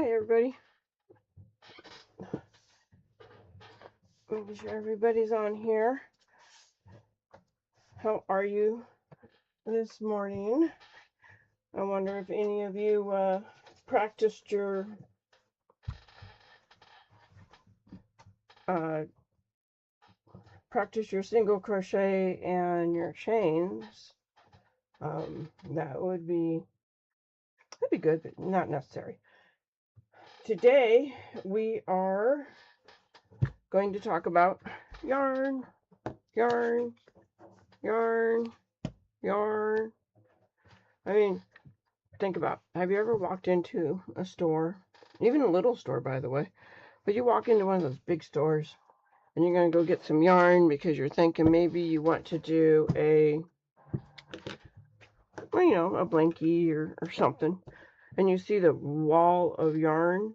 Hi everybody. Making sure everybody's on here. How are you this morning? I wonder if any of you practiced your single crochet and your chains. That would be good, but not necessary. Today we are going to talk about yarn. I mean, think about, have you ever walked into a store, even a little store, by the way, but you walk into one of those big stores and you're going to go get some yarn because you're thinking maybe you want to do a, well, you know, a blankie or something, and you see the wall of yarn,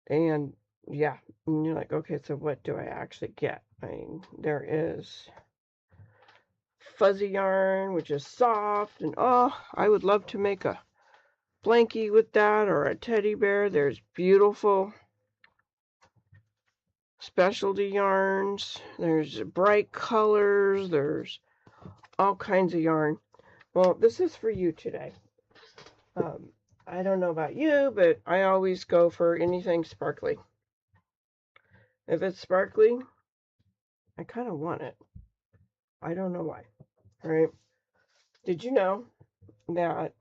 and yeah, and you're like, okay, so what do I actually get? I mean, there is fuzzy yarn, which is soft, and oh, I would love to make a blankie with that, or a teddy bear. There's beautiful specialty yarns, there's bright colors, there's all kinds of yarn. Well, this is for you today. I don't know about you, but I always go for anything sparkly. If it's sparkly, I kind of want it. I don't know why. All right. Did you know that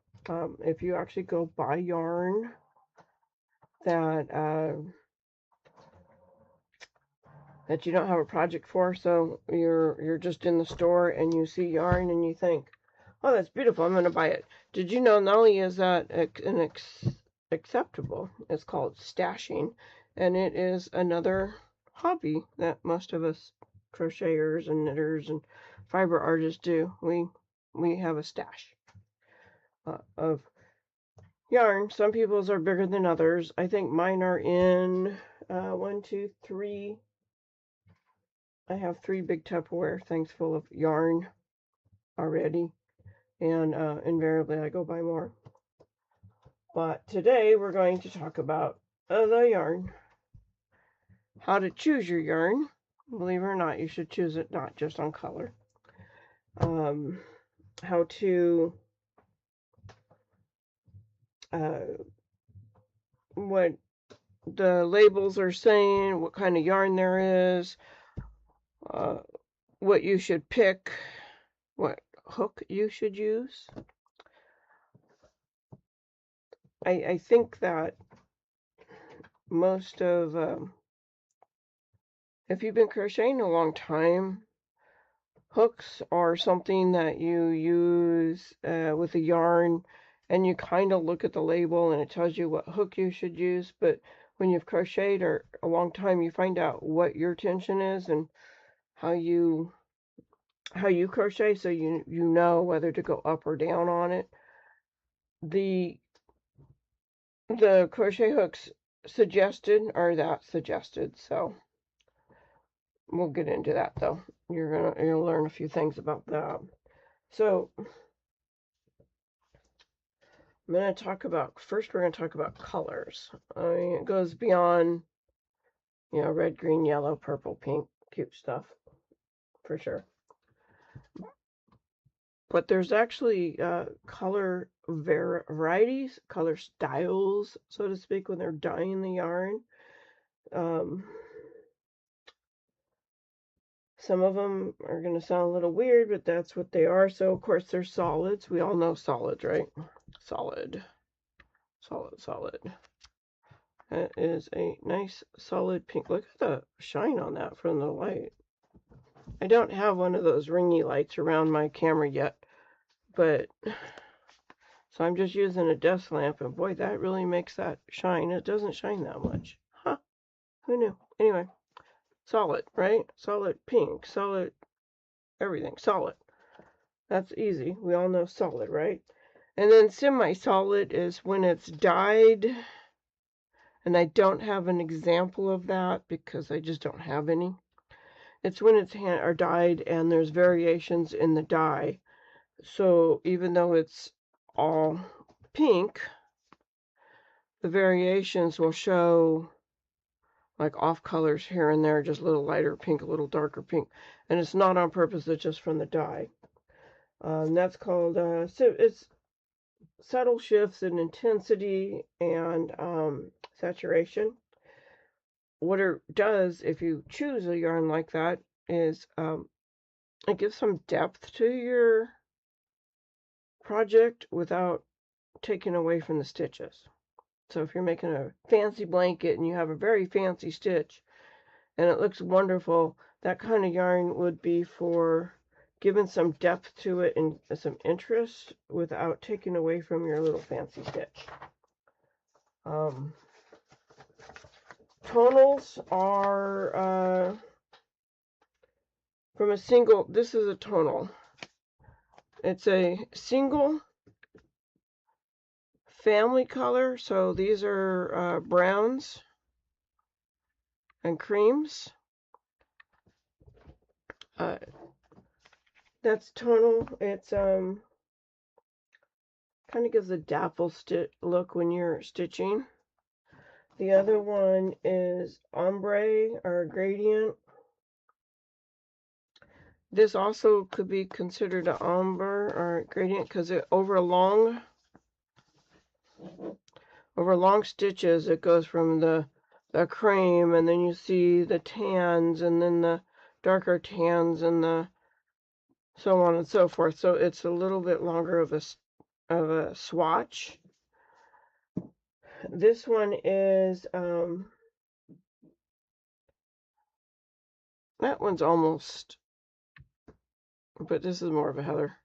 if you actually go buy yarn that you don't have a project for, so you're just in the store and you see yarn and you think, oh, that's beautiful, I'm going to buy it. Did you know not only is that acceptable, it's called stashing, and it is another hobby that most of us crocheters and knitters and fiber artists do. We have a stash of yarn. Some people's are bigger than others. I think mine are in 1, 2, 3. I have 3 big Tupperware things full of yarn already, and invariably I go buy more. But today we're going to talk about the yarn. How to choose your yarn. Believe it or not, you should choose it not just on color. How to what the labels are saying, what kind of yarn there is, what you should pick, what hook you should use. I think that most of, if you've been crocheting a long time, hooks are something that you use with a yarn, and you kind of look at the label and it tells you what hook you should use. But when you've crocheted a long time, you find out what your tension is and how you crochet, so you know whether to go up or down on it. The crochet hooks suggested are that suggested, so we'll get into that though. You're gonna learn a few things about that. So I'm gonna talk about, first we're gonna talk about colors. I mean, it goes beyond, you know, red, green, yellow, purple, pink, cute stuff for sure. But there's actually color varieties, color styles, so to speak, when they're dyeing the yarn. Some of them are going to sound a little weird, but that's what they are. So, of course, they're solids. We all know solids, right? Solid. That is a nice solid pink. Look at the shine on that from the light. I don't have one of those ringy lights around my camera yet, but so I'm just using a desk lamp, and boy, that really makes that shine. It doesn't shine that much. Huh? Who knew? Anyway, solid, right? Solid pink, solid everything, solid. That's easy. We all know solid, right? And then semi-solid is when it's dyed, and I don't have an example of that because I just don't have any. It's when it's dyed and there's variations in the dye. So even though it's all pink, the variations will show like off colors here and there, just a little lighter pink, a little darker pink. And it's not on purpose, it's just from the dye. That's called, it's subtle shifts in intensity and saturation. What it does, if you choose a yarn like that, is it gives some depth to your project without taking away from the stitches. So if you're making a fancy blanket and you have a very fancy stitch and it looks wonderful, that kind of yarn would be for giving some depth to it and some interest without taking away from your little fancy stitch. Tonals are from a single, this is a tonal. It's a single family color, so these are browns and creams. That's tonal. It's kind of gives a dapple look when you're stitching. The other one is ombre or gradient. This also could be considered an ombre or gradient because it over long stitches it goes from the cream, and then you see the tans, and then the darker tans, and the so on and so forth. So it's a little bit longer of a swatch. This one is that one's almost, but this is more of a heather.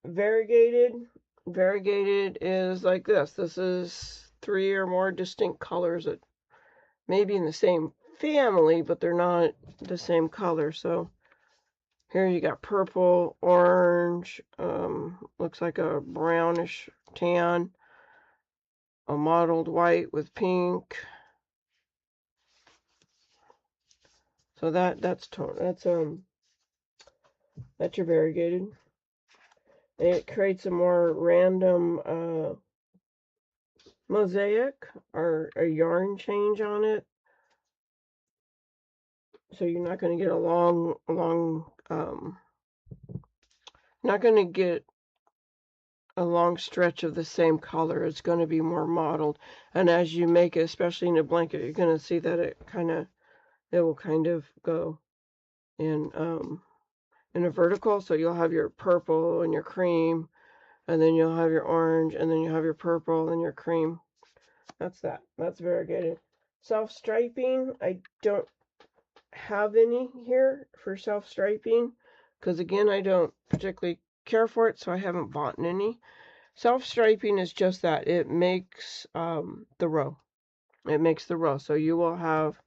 Variegated. Variegated is like this. This is 3 or more distinct colors that may be in the same family, but they're not the same color. So here you got purple, orange, looks like a brownish tan, a mottled white with pink. So that's your variegated. It creates a more random mosaic or a yarn change on it. So you're not going to get a not going to get a long stretch of the same color. It's going to be more mottled. And as you make it, especially in a blanket, you're going to see that it will kind of go in a vertical. So you'll have your purple and your cream, and then you'll have your orange, and then you have your purple and your cream. That's variegated. Self-striping, I don't have any here for self-striping because again I don't particularly care for it, so I haven't bought any. Self-striping is just that it makes the row. It makes the row. So you will have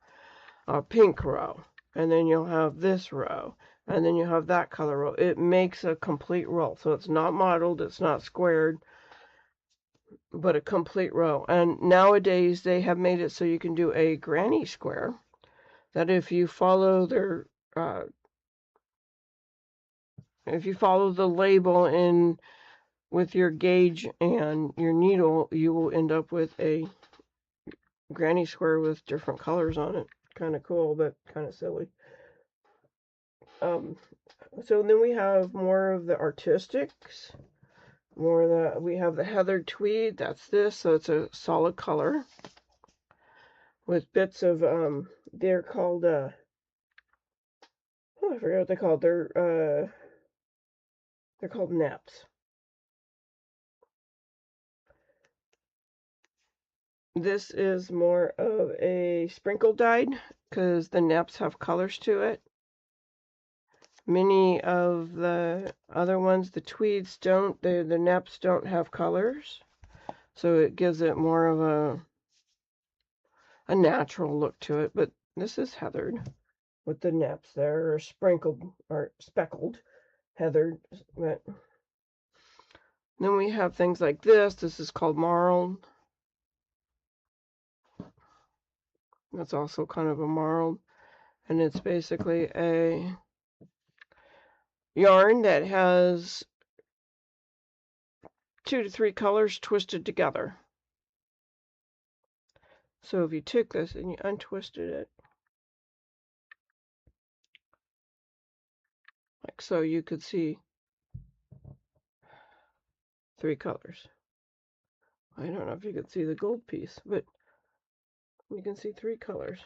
a pink row, and then you'll have this row, and then you have that color row. It makes a complete row. So it's not mottled, it's not squared, but a complete row. And nowadays they have made it so you can do a granny square, that if you follow their if you follow the label in with your gauge and your needle, you will end up with a granny square with different colors on it. Kind of cool, but kind of silly. So then we have more of the artistics. We have the heathered tweed. That's this. So it's a solid color with bits of they're called I forget what they're called. They're called naps. This is more of a sprinkle dyed because the naps have colors to it. Many of the other ones, the tweeds don't, the naps don't have colors. So it gives it more of a natural look to it. But this is heathered with the naps there, or sprinkled, or speckled, heathered. But then we have things like this. This is called marled. That's also kind of a marled. And it's basically a yarn that has 2 to 3 colors twisted together. So if you took this and you untwisted it, like so, you could see 3 colors. I don't know if you could see the gold piece, but you can see 3 colors.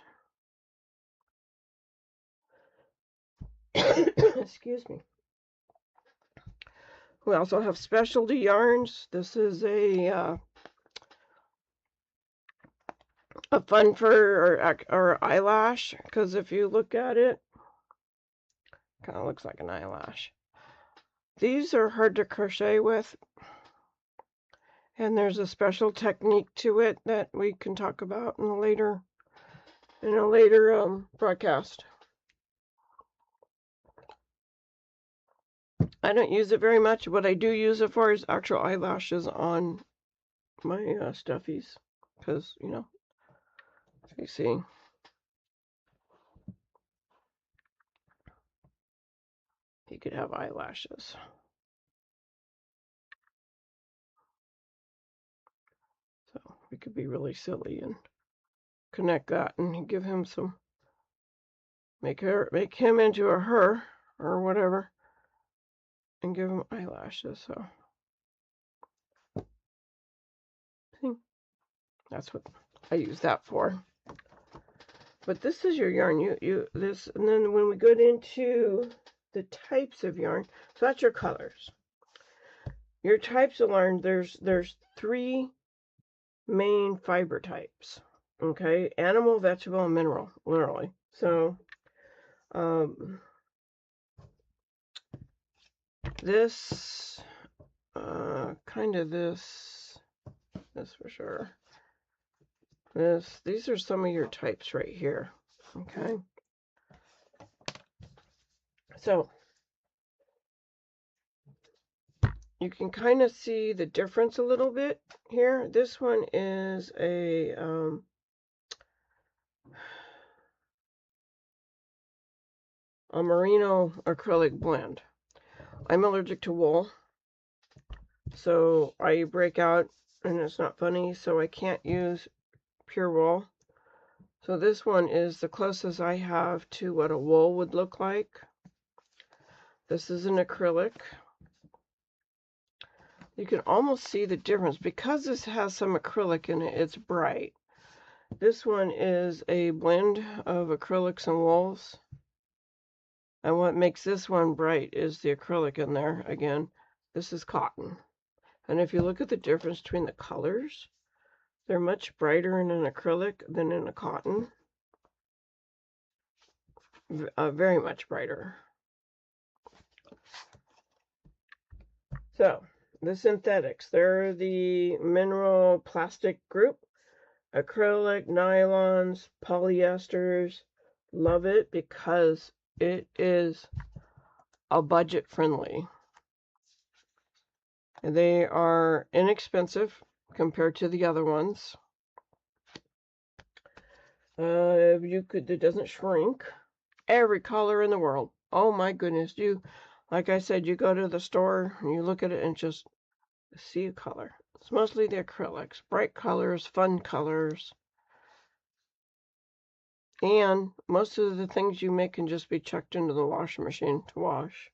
Excuse me. We also have specialty yarns. This is a fun fur or eyelash, because if you look at it, kind of looks like an eyelash. These are hard to crochet with, and there's a special technique to it that we can talk about in a later broadcast. I don't use it very much. What I do use it for is actual eyelashes on my stuffies, because, you know, as you see, you could have eyelashes. So we could be really silly and connect that and give him some, make him into a her or whatever, and give him eyelashes. So that's what I use that for. But this is your yarn. This, and then when we go into the types of yarn, so that's your colors. Your types of yarn, there's 3 main fiber types. Okay, animal, vegetable, and mineral, literally. So this kind of this for sure. These are some of your types right here. Okay, so you can kind of see the difference a little bit here. This one is a merino acrylic blend. I'm allergic to wool, so I break out, and it's not funny, so I can't use pure wool. So this one is the closest I have to what a wool would look like. This is an acrylic. You can almost see the difference because this has some acrylic in it. It's bright. This one is a blend of acrylics and wools. And what makes this one bright is the acrylic in there. Again, this is cotton. And if you look at the difference between the colors, they're much brighter in an acrylic than in a cotton. Very much brighter. So, the synthetics, they're the mineral plastic group. Acrylic, nylons, polyesters. Love it because it is a budget friendly. They are inexpensive compared to the other ones. It doesn't shrink. Every color in the world. Oh my goodness, like I said, you go to the store and you look at it and just see a color. It's mostly the acrylics, bright colors, fun colors. And most of the things you make can just be chucked into the washing machine to wash.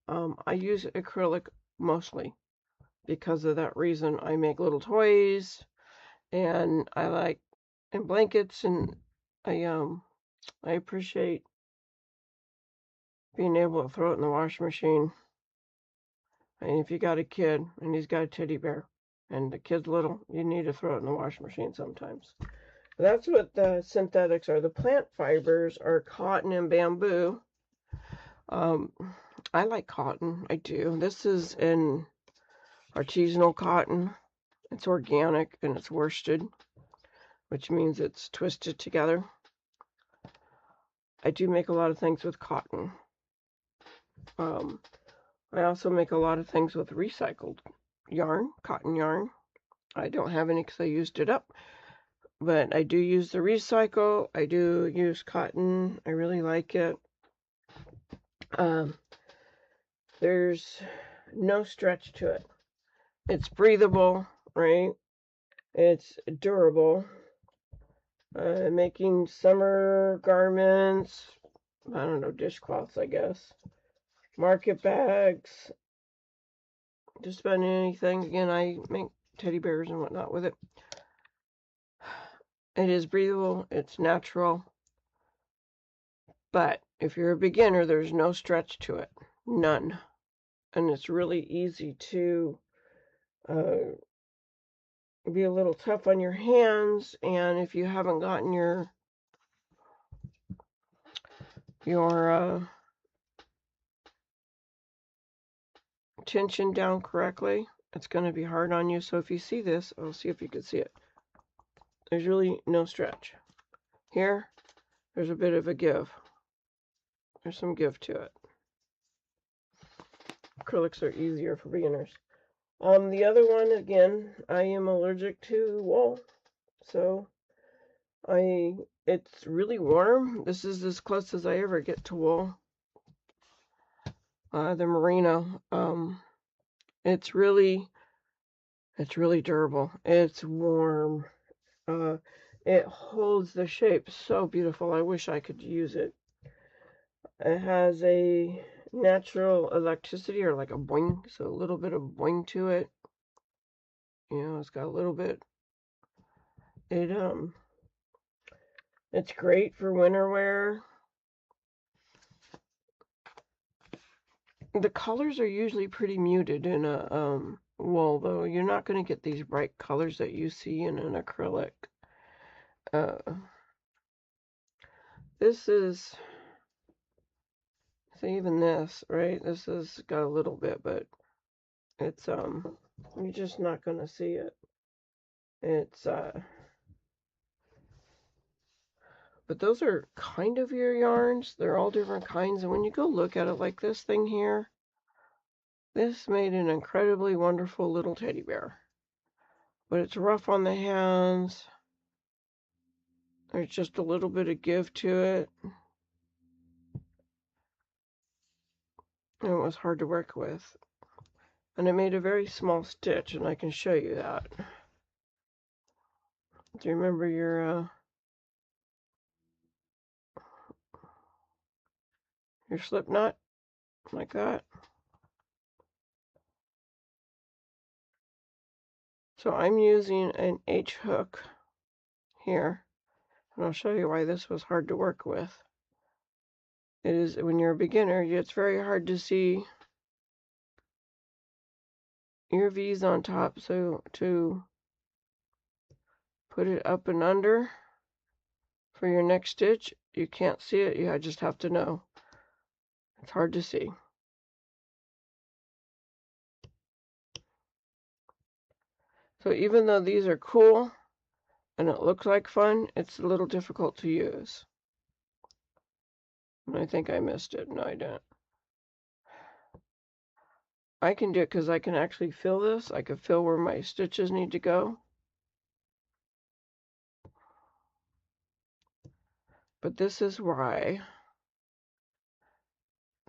I use acrylic mostly because of that reason. I make little toys, and and blankets, and I appreciate being able to throw it in the washing machine. And if you got a kid and he's got a teddy bear and the kid's little, you need to throw it in the washing machine sometimes. That's what the synthetics are. The plant fibers are cotton and bamboo. I like cotton. I do. This is an artisanal cotton. It's organic and it's worsted, which means it's twisted together. I do make a lot of things with cotton. I also make a lot of things with recycled yarn, cotton yarn. I don't have any because I used it up. But I do use the recycle. I do use cotton. I really like it. There's no stretch to it. It's breathable, right? It's durable. Making summer garments, I don't know, dishcloths, I guess. Market bags, just about anything. Again, I make teddy bears and whatnot with it. It is breathable, it's natural. But if you're a beginner, there's no stretch to it. None. And it's really easy to be a little tough on your hands. And if you haven't gotten your tension down correctly, it's going to be hard on you. So if you see this, I'll see if you can see it. There's really no stretch. Here, there's a bit of a give. There's some give to it. Acrylics are easier for beginners. The other one, again, I am allergic to wool, so it's really warm. This is as close as I ever get to wool. The merino, it's really durable. It's warm. It holds the shape so beautiful. I wish I could use it. It has a natural elasticity, or like a boing, so a little bit of boing to it. You know, it's got a little bit. It's great for winter wear. The colors are usually pretty muted in a wool, though. You're not going to get these bright colors that you see in an acrylic. This is, see, even this, right? This has got a little bit, but it's you're just not going to see it. It's but those are kind of your yarns. They're all different kinds, and when you go look at it, like this thing here, this made an incredibly wonderful little teddy bear. But it's rough on the hands. There's just a little bit of give to it. And it was hard to work with. And it made a very small stitch, and I can show you that. Do you remember your slip knot? Like that. So I'm using an H hook here. And I'll show you why this was hard to work with. It is, when you're a beginner, it's very hard to see your V's on top. So to put it up and under for your next stitch, you can't see it. You just have to know. It's hard to see. So even though these are cool and it looks like fun, it's a little difficult to use. And I think I missed it. No, I didn't. I can do it because I can actually feel this. I can feel where my stitches need to go. But this is why.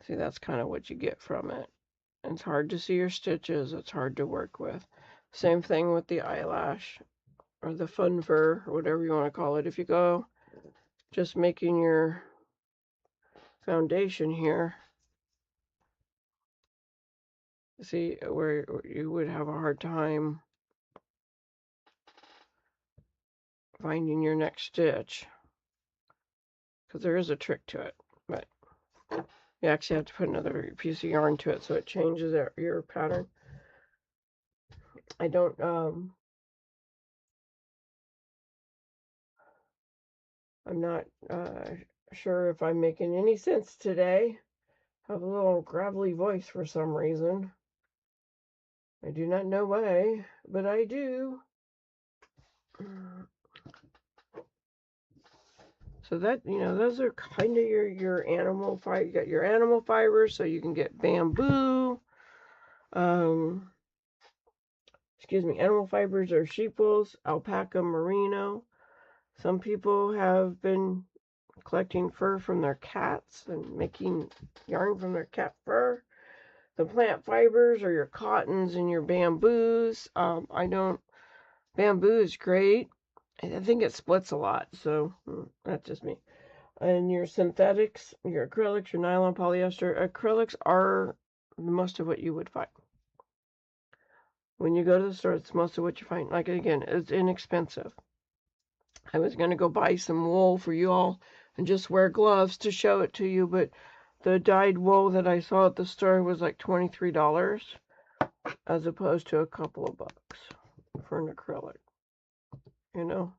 See, that's kind of what you get from it. It's hard to see your stitches. It's hard to work with. Same thing with the eyelash or the fun fur, or whatever you want to call it. If you go just making your foundation here, see where you would have a hard time finding your next stitch, because there is a trick to it, but you actually have to put another piece of yarn to it so it changes your pattern. I don't I'm not sure if I'm making any sense today. I have a little gravelly voice for some reason. I do not know why, but I do. So that, you know, those are kind of your animal fiber. You got your animal fibers, so you can get bamboo. Excuse me, animal fibers are sheep wools, alpaca, merino. Some people have been collecting fur from their cats and making yarn from their cat fur. the plant fibers or your cottons and your bamboos. Bamboo is great. I think it splits a lot, so that's just me. And your synthetics, your acrylics, your nylon, polyester. Acrylics are most of what you would find. When you go to the store, it's most of what you find. Like, again, it's inexpensive. I was going to go buy some wool for you all and just wear gloves to show it to you, but the dyed wool that I saw at the store was like $23 as opposed to a couple of bucks for an acrylic. You know,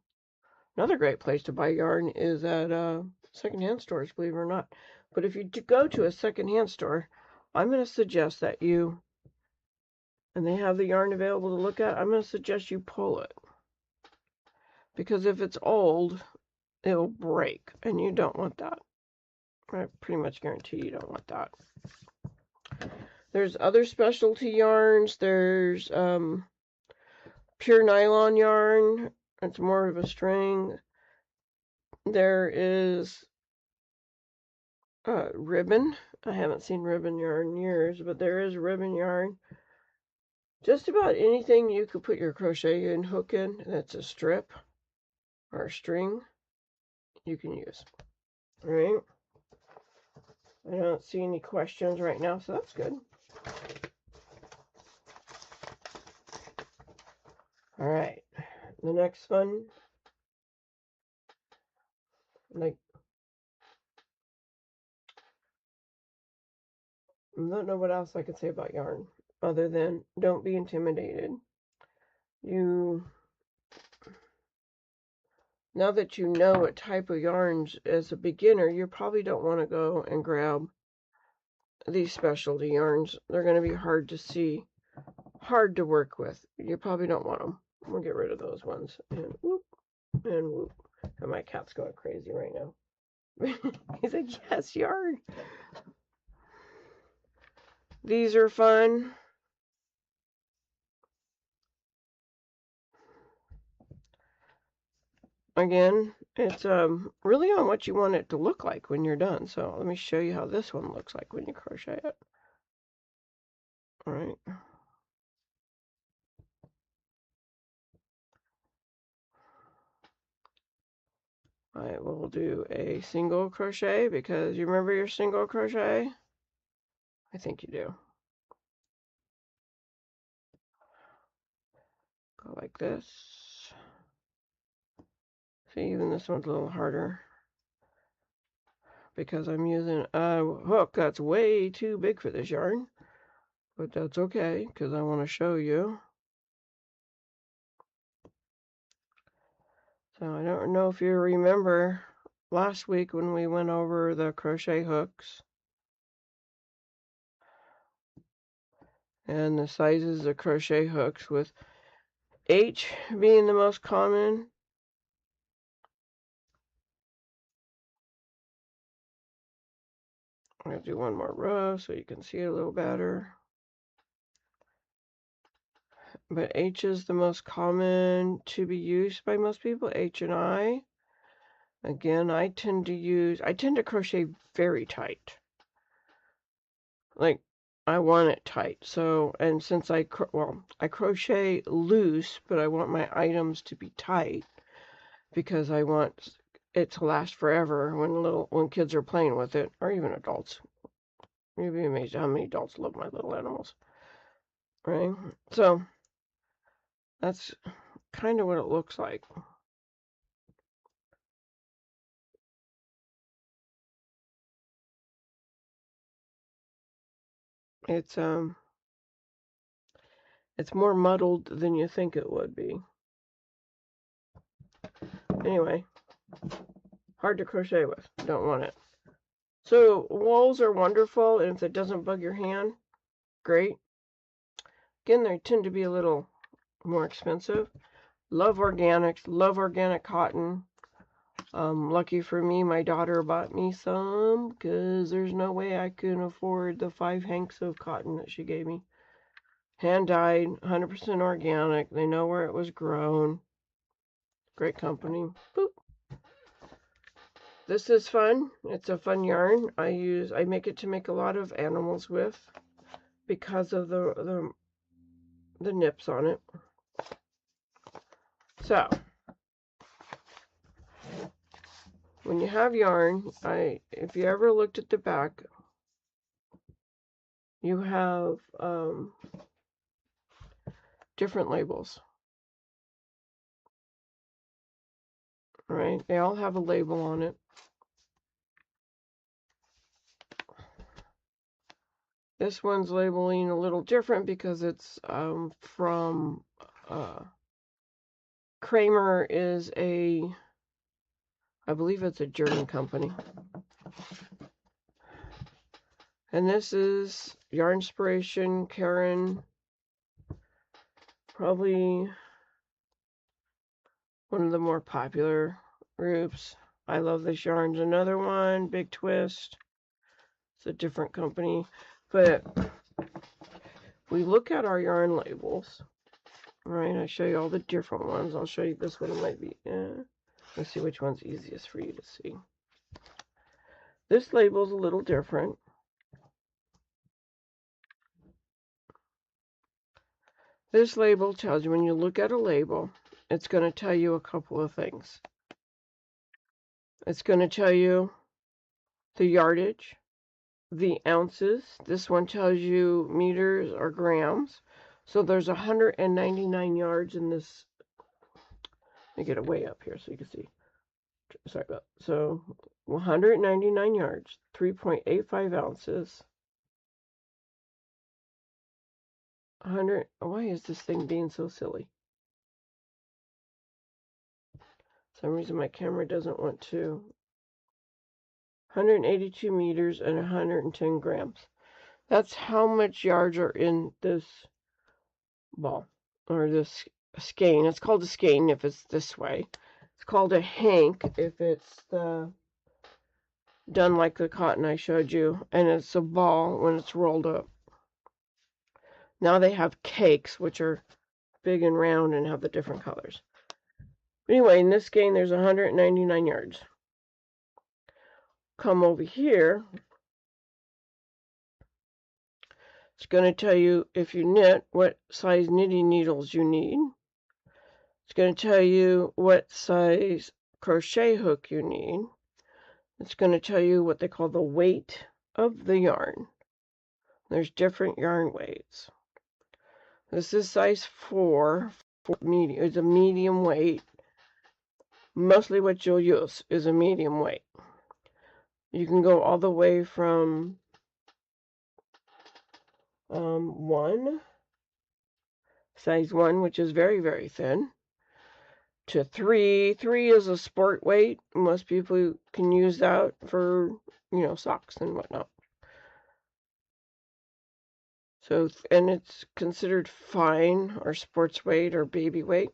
another great place to buy yarn is at secondhand stores, believe it or not. But if you go to a secondhand store, I'm going to suggest that you, and they have the yarn available to look at, I'm going to suggest you pull it. Because if it's old, it'll break, and you don't want that. I pretty much guarantee you don't want that. There's other specialty yarns. There's pure nylon yarn. It's more of a string. There is ribbon. I haven't seen ribbon yarn in years, but there is ribbon yarn. Just about anything you could put your crochet and hook in that's a strip or a string, you can use. All right. I don't see any questions right now, so that's good. All right. The next one, like, I don't know what else I could say about yarn other than don't be intimidated. Now that you know what type of yarns as a beginner, you probably don't want to go and grab these specialty yarns. They're going to be hard to see, hard to work with. You probably don't want them. We'll get rid of those ones. And whoop, and whoop. And my cat's going crazy right now. He's like, yes, yarn. These are fun. Again, it's really on what you want it to look like when you're done. So let me show you how this one looks like when you crochet it. All right. I will do a single crochet because you remember your single crochet? I think you do. Go like this. See, even this one's a little harder because I'm using a hook that's way too big for this yarn, but that's okay because I want to show you. So I don't know if you remember last week when we went over the crochet hooks and the sizes of crochet hooks, with H being the most common. I'm going to do one more row so you can see it a little better. But H is the most common to be used by most people, H and I. Again, I tend to crochet very tight. Like, I want it tight. So, and since I crochet loose, but I want my items to be tight because I want it to last forever when kids are playing with it, or even adults. You'd be amazed how many adults love my little animals. Right? So, that's kind of what it looks like. It's more muddled than you think it would be. Anyway, hard to crochet with. Don't want it. So wools are wonderful, and if it doesn't bug your hand, great. Again, they tend to be a little more expensive. Love organics, love organic cotton. Lucky for me, my daughter bought me some because there's no way I can afford the 5 hanks of cotton that she gave me. Hand dyed, 100% organic. They know where it was grown. Great company. Boop. This is fun. It's a fun yarn. I make it to make a lot of animals with. because of the nips on it. So when you have yarn, if you ever looked at the back, you have different labels. Right? They all have a label on it. This one's labeling a little different because it's from Kramer is I believe it's a German company. And this is Yarn Inspiration, Karen, probably one of the more popular groups. I Love This Yarn's another one, Big Twist. It's a different company. But we look at our yarn labels, right? I show you all the different ones. I'll show you this one. It might be, let's see which one's easiest for you to see. This label's a little different. This label tells you, when you look at a label, it's going to tell you a couple of things. It's going to tell you the yardage, the ounces. This one tells you meters or grams. So there's 199 yards in this. Let me get it way up here so you can see. Sorry about that. So 199 yards, 3.85 ounces. 100. Why is this thing being so silly? For some reason my camera doesn't want to. 182 meters and 110 grams. That's how much yards are in this ball, or this skein. It's called a skein if it's this way. It's called a hank if it's done like the cotton I showed you, and it's a ball when it's rolled up. Now they have cakes, which are big and round and have the different colors. Anyway, in this skein, there's 199 yards. Come over here. It's going to tell you, if you knit, what size knitting needles you need. It's going to tell you what size crochet hook you need. It's going to tell you what they call the weight of the yarn. There's different yarn weights. This is size 4 for medium. It's a medium weight. Mostly what you'll use is a medium weight. You can go all the way from 1, size 1, which is very, very thin, to 3. 3 is a sport weight. Most people can use that for, socks and whatnot. So, and it's considered fine or sports weight or baby weight.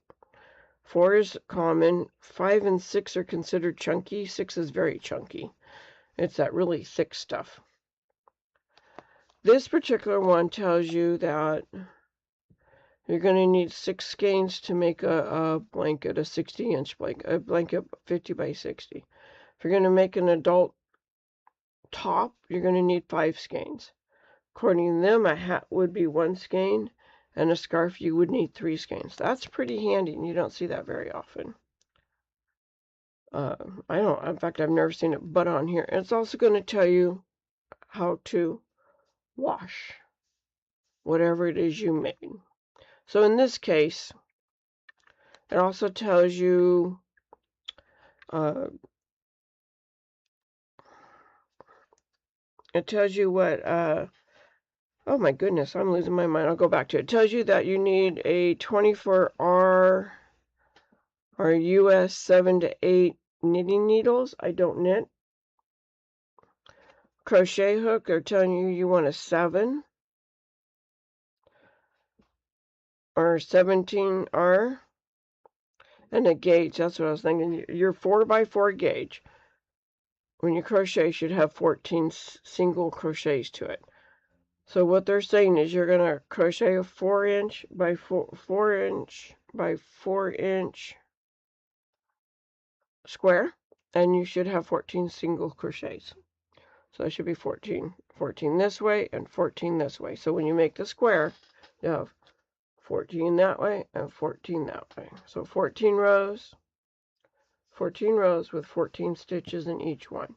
4 is common. 5 and 6 are considered chunky. 6 is very chunky. It's that really thick stuff. This particular one tells you that you're going to need 6 skeins to make a blanket, a 60-inch blanket, a blanket 50 by 60. If you're going to make an adult top, you're going to need 5 skeins. According to them, a hat would be 1 skein, and a scarf you would need 3 skeins. That's pretty handy, and you don't see that very often. In fact, I've never seen it but on here. And it's also going to tell you how to wash whatever it is you made. So in this case, it also tells you what oh my goodness, I'm losing my mind. I'll go back to it. It tells you that you need a 24R or US 7 to 8 knitting needles. I don't knit. Crochet hook, they're telling you want a 7 or 17R. And a gauge, that's what I was thinking. Your 4x4 gauge, when you crochet, should have 14 single crochets to it. So what they're saying is you're going to crochet a 4-inch by 4-inch by 4-inch square, and you should have 14 single crochets. So that should be 14. 14 this way and 14 this way. So when you make the square, you have 14 that way and 14 that way. So 14 rows with 14 stitches in each one.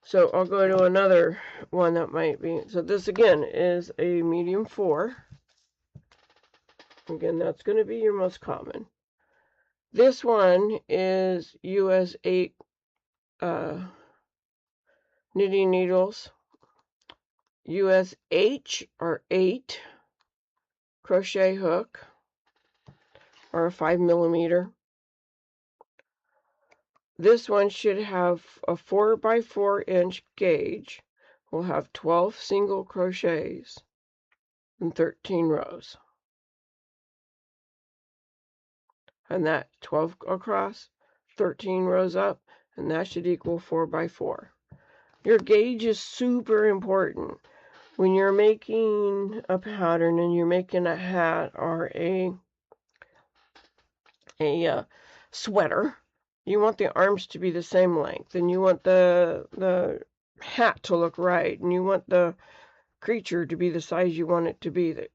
So I'll go to another one that might be, so this again is a medium 4. Again, that's going to be your most common. This one is US 8 knitting needles. USH or 8 crochet hook or a 5mm. This one should have a 4x4" gauge. We'll have 12 single crochets and 13 rows. And that 12 across, 13 rows up, and that should equal 4x4. Your gauge is super important. When you're making a pattern and you're making a hat or a sweater, you want the arms to be the same length, and you want the hat to look right, and you want the creature to be the size you want it to be. That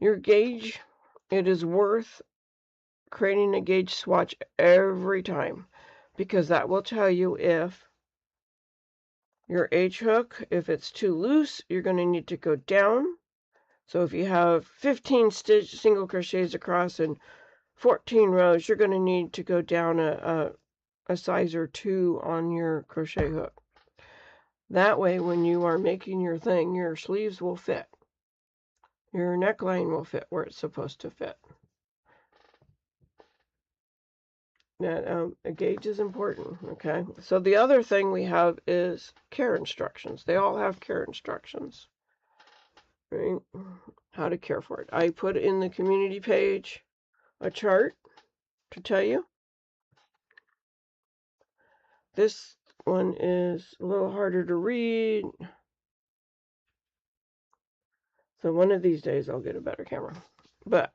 your gauge, it is worth creating a gauge swatch every time, because that will tell you if your H hook, if it's too loose, you're going to need to go down. So if you have 15 single crochets across and 14 rows, you're going to need to go down a size or 2 on your crochet hook. That way, when you are making your thing, your sleeves will fit. Your neckline will fit where it's supposed to fit. That a gauge is important, okay? So the other thing we have is care instructions. They all have care instructions, right? How to care for it. I put in the community page a chart to tell you. This one is a little harder to read. So one of these days I'll get a better camera. But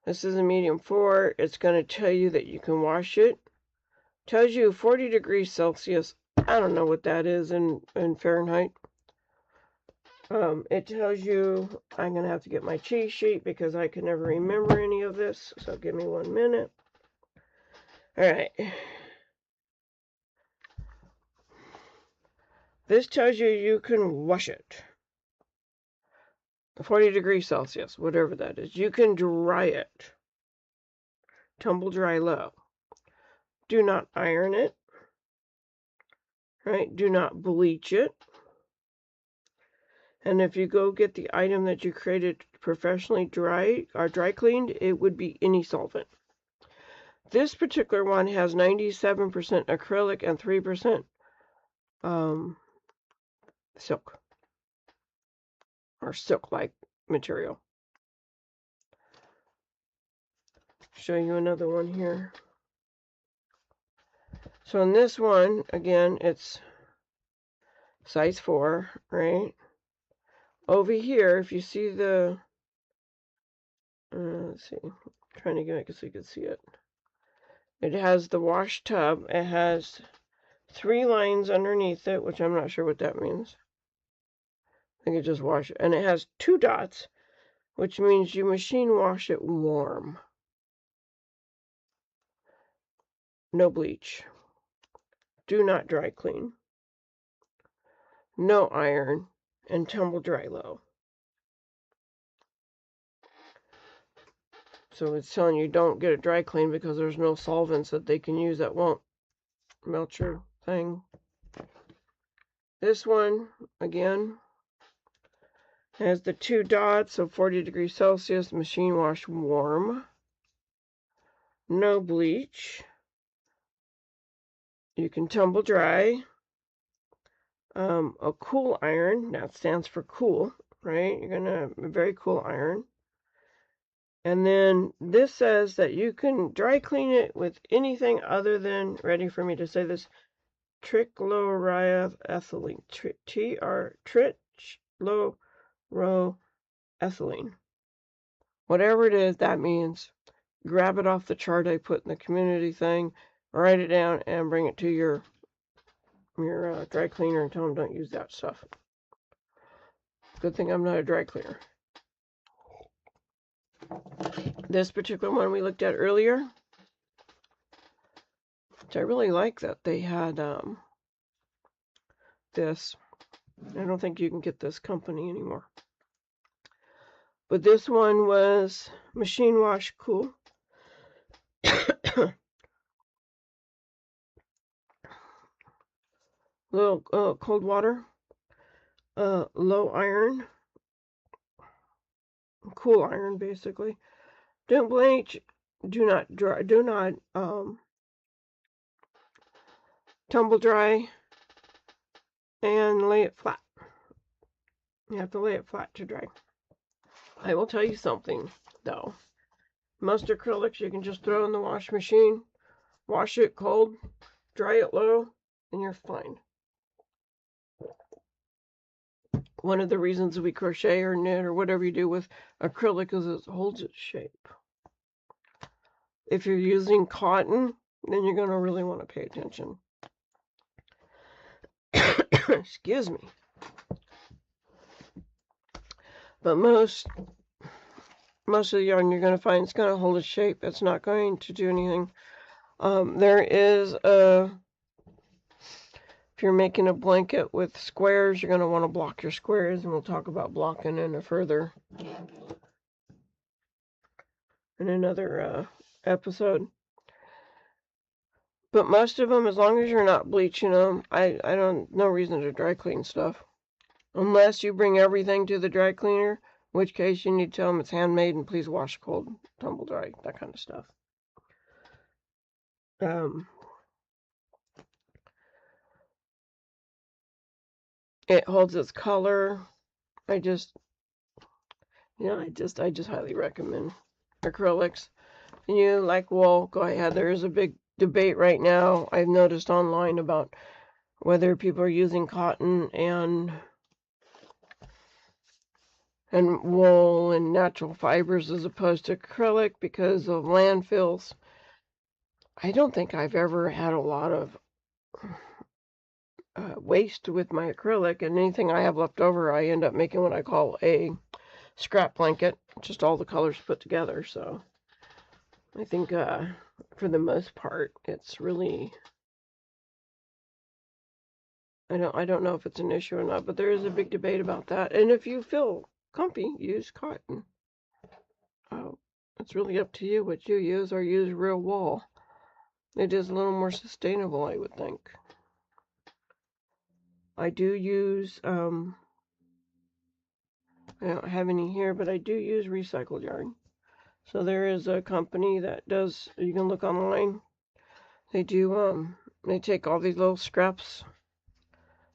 this is a medium 4. It's going to tell you that you can wash it. Tells you 40 degrees Celsius. I don't know what that is in Fahrenheit. It tells you, I'm going to have to get my cheat sheet because I can never remember any of this. So give me 1 minute. Alright. This tells you you can wash it. 40 degrees Celsius, whatever that is. You can dry it. Tumble dry low. Do not iron it. Right? Do not bleach it. And if you go get the item that you created professionally dry or dry cleaned, it would be any solvent. This particular one has 97% acrylic and 3% silk. Or silk-like material. Show you another one here. So in this one, again, it's size 4, right? Over here, if you see the, let's see, I'm trying to get it so you can see it. It has the wash tub. It has 3 lines underneath it, which I'm not sure what that means. I think it just wash it. And it has 2 dots, which means you machine wash it warm. No bleach. Do not dry clean. No iron. And tumble dry low. So it's telling you don't get it dry clean because there's no solvents that they can use that won't melt your thing. This one, again, has the 2 dots of 40 degrees Celsius, machine wash warm. No bleach. You can tumble dry. A cool iron, that stands for cool, right? You're gonna a very cool iron. And then this says that you can dry clean it with anything other than, ready for me to say this, trichloroethylene. Trichloroethylene. Whatever it is, that means grab it off the chart I put in the community thing write it down, and bring it to your dry cleaner and tell them don't use that stuff. Good thing I'm not a dry cleaner. This particular one we looked at earlier, which I really like that they had this. I don't think you can get this company anymore. But this one was machine wash cool. Little cold water, low iron, cool iron basically. Don't bleach, do not dry, do not tumble dry, and lay it flat. You have to lay it flat to dry. I will tell you something though. Most acrylics you can just throw in the wash machine, wash it cold, dry it low, and you're fine. One of the reasons we crochet or knit or whatever you do with acrylic is it holds its shape. If you're using cotton, then you're going to really want to pay attention. Excuse me. But most of the yarn you're going to find it's going to hold its shape. It's not going to do anything. There is a... If you're making a blanket with squares, you're going to want to block your squares, and we'll talk about blocking in another episode. But most of them, as long as you're not bleaching them, no reason to dry clean stuff. Unless you bring everything to the dry cleaner, in which case you need to tell them it's handmade and please wash cold, tumble dry, that kind of stuff. It holds its color. I just highly recommend acrylics. And you like wool, go ahead. There is a big debate right now, I've noticed online, about whether people are using cotton and wool and natural fibers as opposed to acrylic because of landfills. I don't think I've ever had a lot of waste with my acrylic, and anything I have left over I end up making what I call a scrap blanket, just all the colors put together. So I think for the most part it's really, I don't know if it's an issue or not, but there is a big debate about that. And if you feel comfy, use cotton. It's really up to you what you use, or use real wool. It is a little more sustainable, I would think. I do use, I don't have any here, but I do use recycled yarn. So there is a company that does, you can look online. They do, they take all these little scraps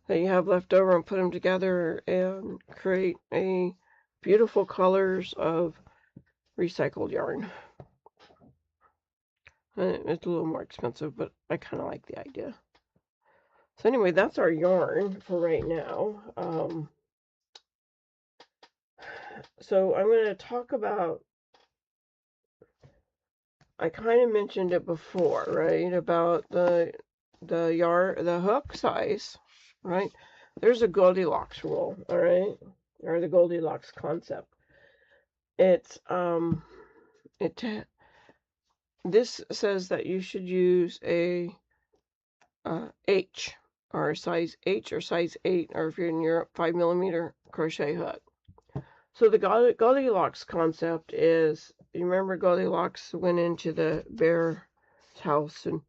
that you have left over and put them together and create a beautiful colors of recycled yarn. It's a little more expensive, but I kind of like the idea. So anyway, that's our yarn for right now. So I'm going to talk about, I kind of mentioned it before, right? About the hook size, right? There's a Goldilocks rule, all right? Or the Goldilocks concept. It's this says that you should use a H, or a size H or size 8, or if you're in Europe, 5mm crochet hook. So the Goldilocks concept is, you remember Goldilocks went into the bear's house and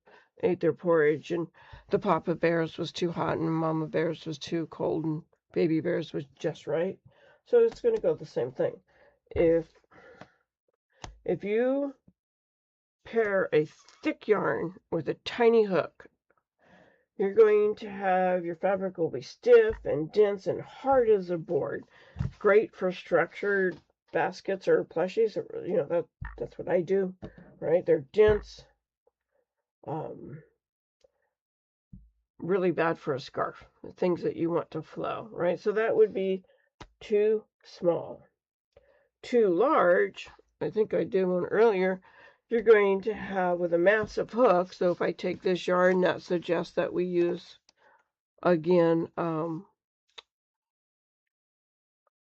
ate their porridge, and the Papa Bear's was too hot and Mama Bear's was too cold and Baby Bear's was just right. So it's going to go the same thing. If you pair a thick yarn with a tiny hook, you're going to have, your fabric will be stiff and dense and hard as a board. Great for structured baskets or plushies. You know, that's what I do, right? They're dense. Really bad for a scarf. The things that you want to flow, right? So that would be too small. Too large, I think I did one earlier, you're going to have with a massive hook. So if I take this yarn, that suggests that we use, again,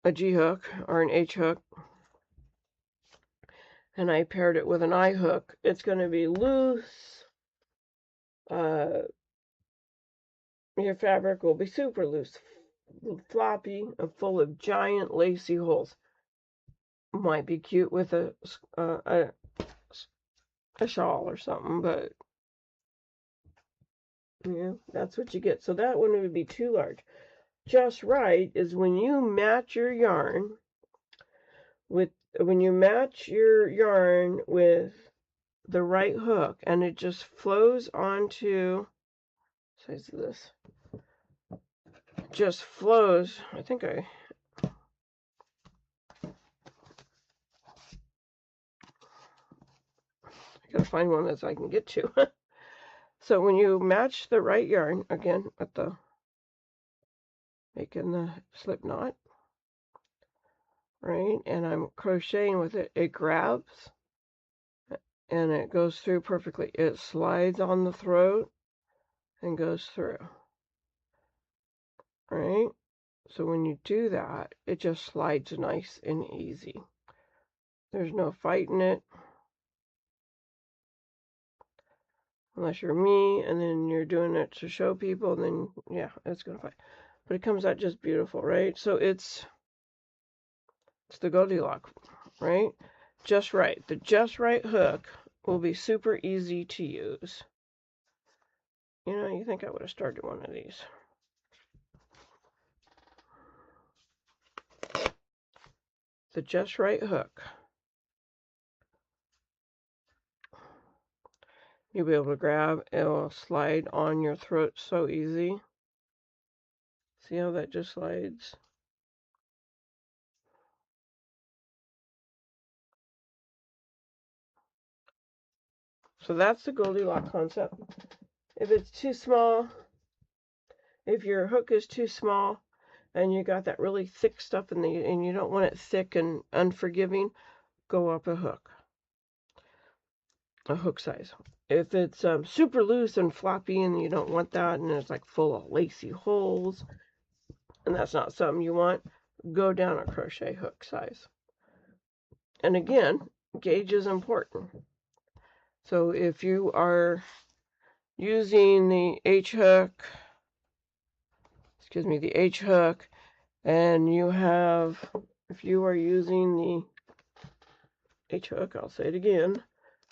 a G hook or an H hook. And I paired it with an I hook. It's going to be loose. Your fabric will be super loose, floppy, and full of giant lacy holes. Might be cute with a shawl or something, but yeah, that's what you get. So that one would be too large. Just right is when you match your yarn with the right hook, and it just flows onto, size of this, just flows. I think I gotta find one that I can get to. So when you match the right yarn, again, with the making the slip knot, right, and I'm crocheting with it, it grabs and it goes through perfectly. It slides on the throat and goes through, right? So when you do that, it just slides nice and easy. There's no fighting it. Unless you're me and then you're doing it to show people, then yeah, it's gonna fight. But it comes out just beautiful, right? So it's the Goldilocks, right? Just right. The just right hook will be super easy to use. You know, you think I would have started one of these. The just right hook. You'll be able to grab, it will slide on your throat so easy. See how that just slides? So that's the Goldilocks concept. If it's too small, if your hook is too small and you got that really thick stuff and you don't want it thick and unforgiving, go up a hook size. If it's super loose and floppy and you don't want that and it's like full of lacy holes and that's not something you want, go down a crochet hook size. And again, gauge is important. So if you are using the H hook, and you have, if you are using the H hook, I'll say it again,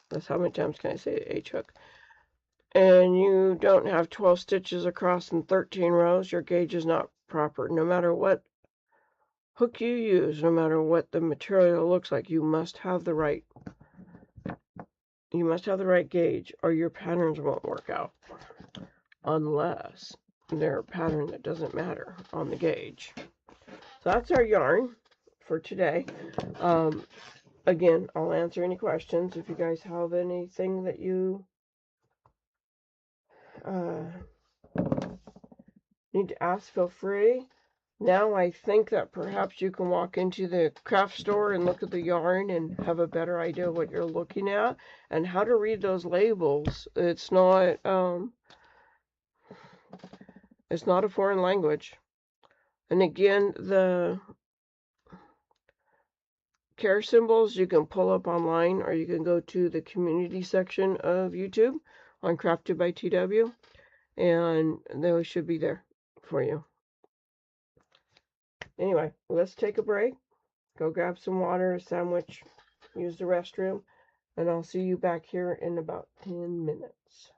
that's how many times can I say H hook, and you don't have 12 stitches across and 13 rows, your gauge is not proper. No matter what hook you use, no matter what the material looks like, you must have the right gauge or your patterns won't work out, unless they're a pattern that doesn't matter on the gauge. So that's our yarn for today. Again, I'll answer any questions. If you guys have anything that you need to ask, feel free. Now I think that perhaps you can walk into the craft store and look at the yarn and have a better idea of what you're looking at and how to read those labels. It's not a foreign language. And again, the care symbols you can pull up online, or you can go to the community section of YouTube on Crafted by TW, and those should be there for you. Anyway, let's take a break, go grab some water, a sandwich, use the restroom, and I'll see you back here in about 10 minutes.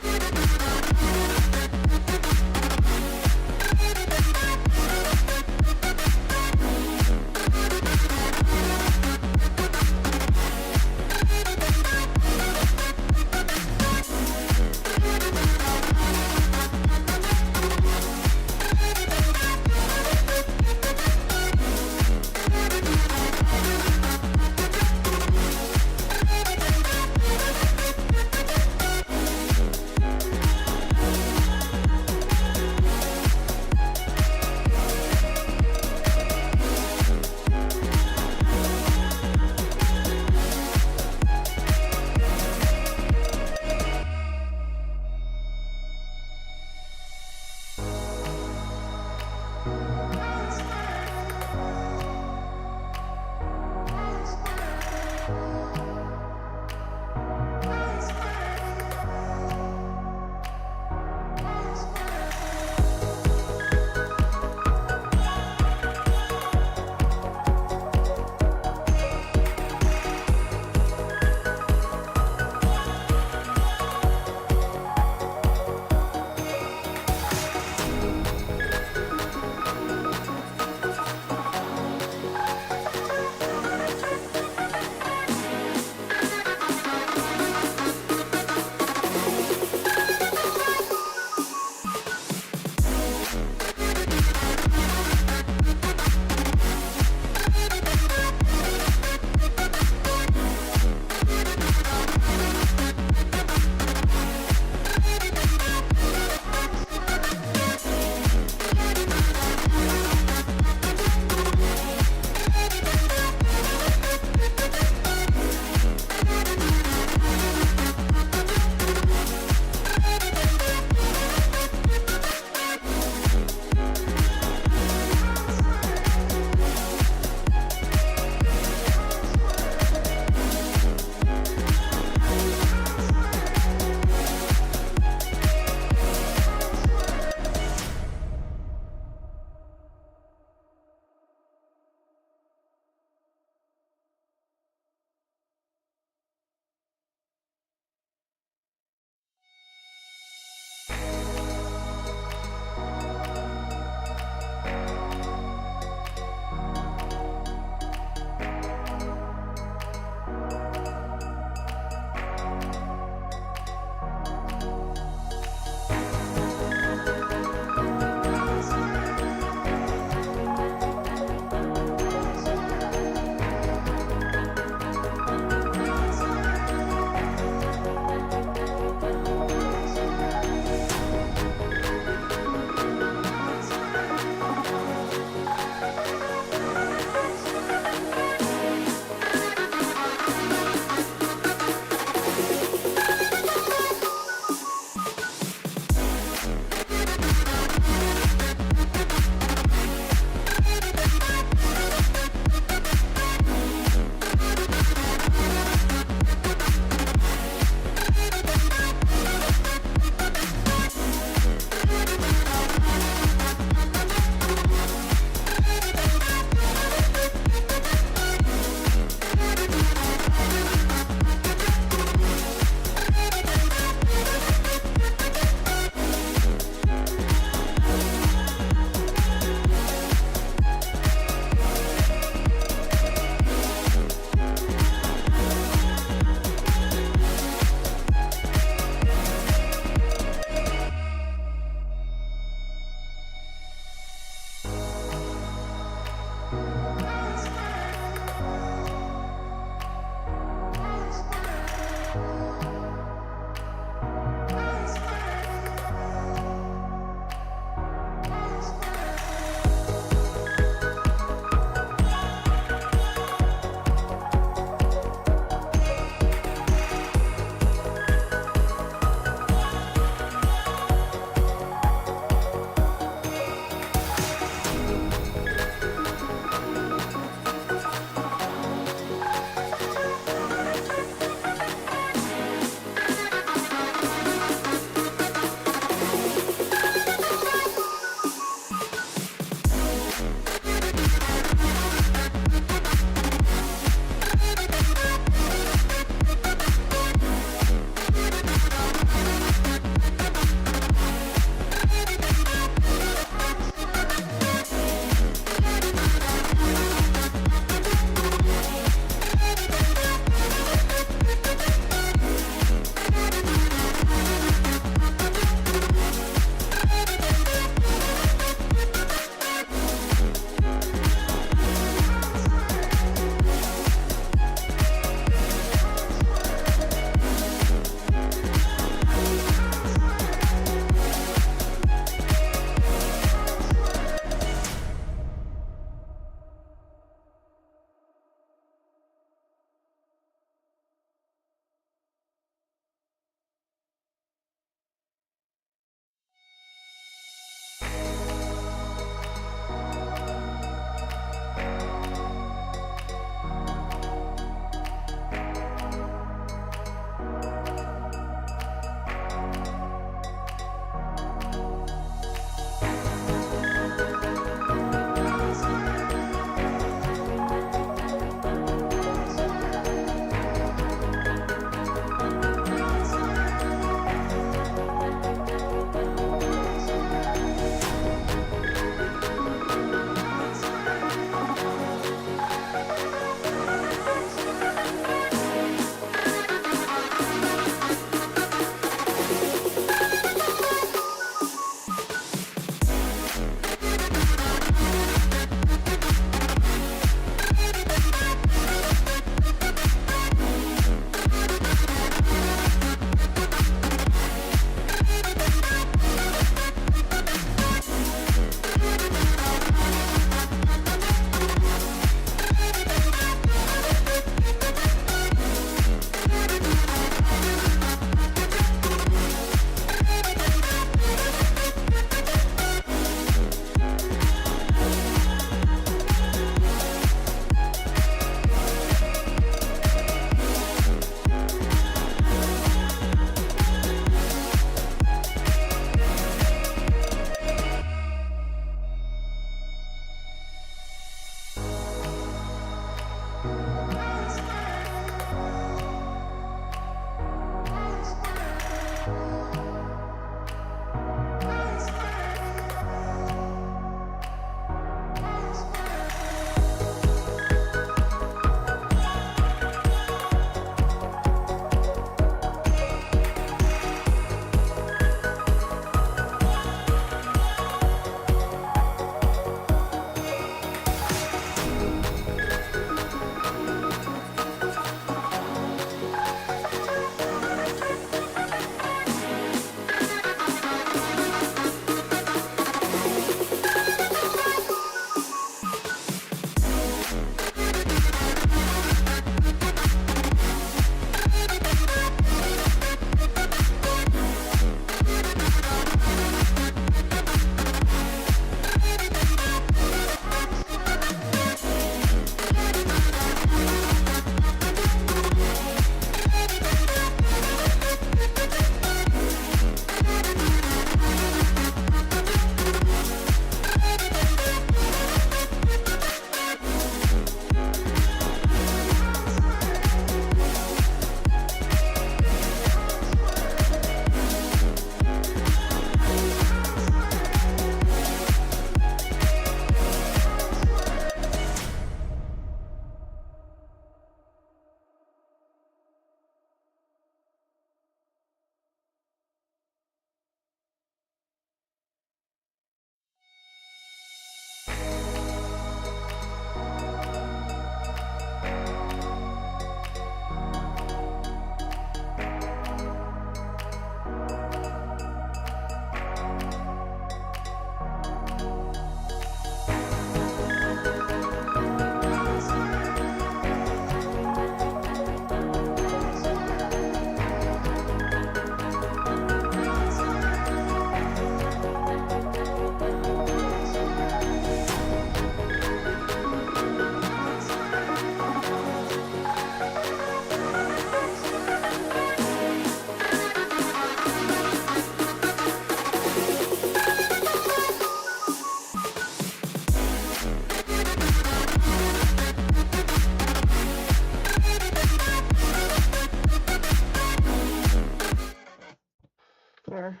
there.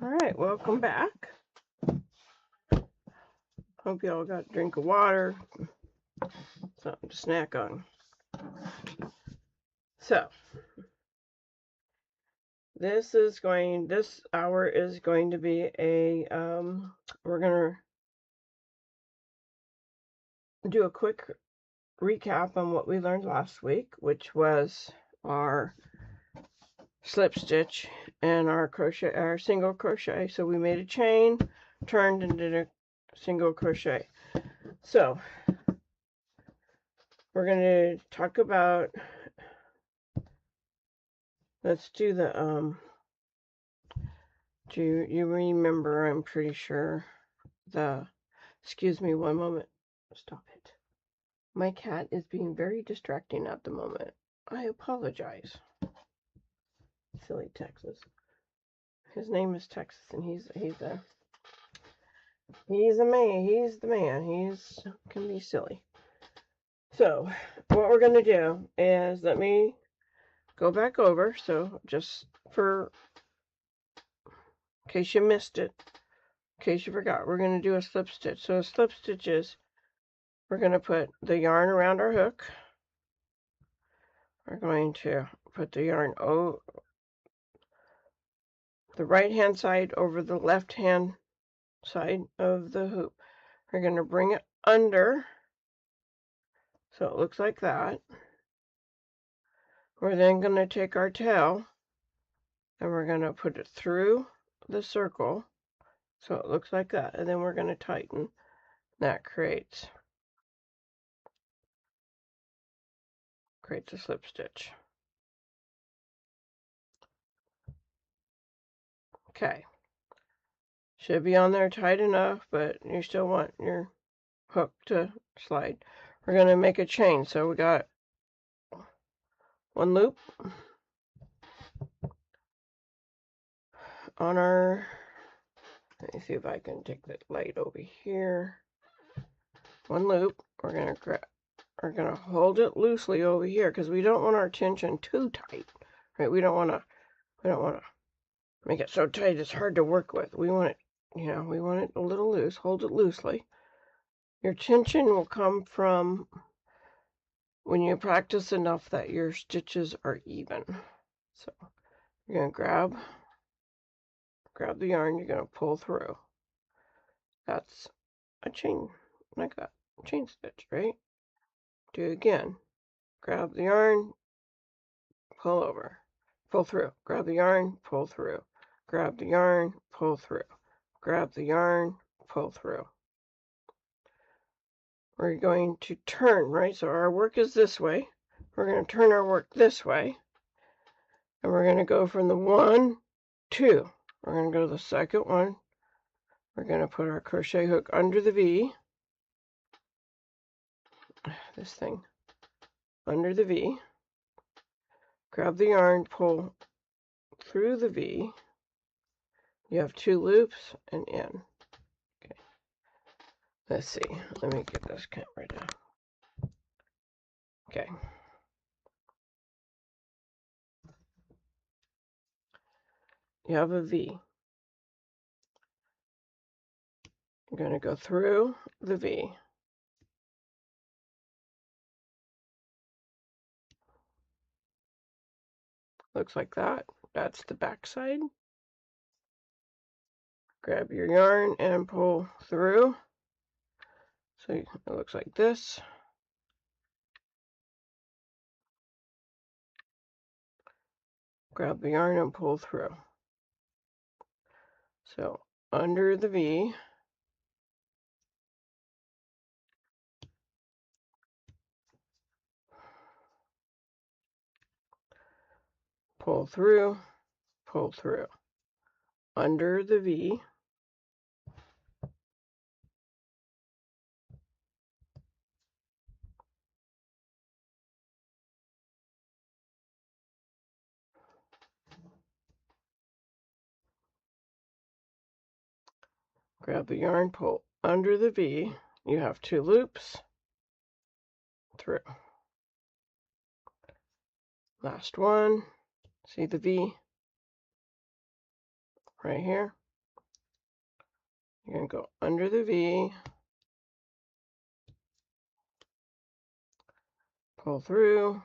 All right, welcome back. Hope y'all got a drink of water, something to snack on. So, this hour is going to be a, we're going to do a quick recap on what we learned last week, which was our slip stitch and our single crochet. So we made a chain, turned and did a single crochet. So we're going to talk about, let's do the, do you remember, I'm pretty sure, excuse me one moment, stop it. My cat is being very distracting at the moment. I apologize. Silly Texas. His name is Texas, and he's the man. He's can be silly. So what we're gonna do is, let me go back over. So just for in case you missed it, in case you forgot, we're gonna do a slip stitch. So a slip stitch is, we're gonna put the yarn around our hook. We're going to put the yarn the right hand side over the left hand side of the hoop. We're going to bring it under so it looks like that. We're then going to take our tail and we're going to put it through the circle so it looks like that, and then we're going to tighten. That creates a slip stitch. Okay, should be on there tight enough, but you still want your hook to slide. We're going to make a chain. So we got one loop on our, let me see if I can take the light over here. One loop. We're gonna hold it loosely over here because we don't want our tension too tight, right? We don't want to make it so tight it's hard to work with. We want it, we want it a little loose. Hold it loosely. Your tension will come from when you practice enough that your stitches are even. So you're gonna grab the yarn. You're gonna pull through. That's a chain, like that. Chain stitch, right? Do it again. Grab the yarn, pull over, pull through. Grab the yarn, pull through. Grab the yarn, pull through. Grab the yarn, pull through. We're going to turn, right? So our work is this way. We're going to turn our work this way. And we're going to go from the 1, 2. We're going to go to the second one. We're going to put our crochet hook under the V. This thing. Under the V. Grab the yarn, pull through the V. You have 2 loops and in. Okay. Let's see. Let me get this camera down. Okay. You have a V. You're going to go through the V. Looks like that. That's the back side. Grab your yarn and pull through. So it looks like this. Grab the yarn and pull through. So under the V, pull through, pull through. Under the V, grab the yarn, pull under the V. You have 2 loops through. Last one, See the V right here? You're going to go under the V, pull through,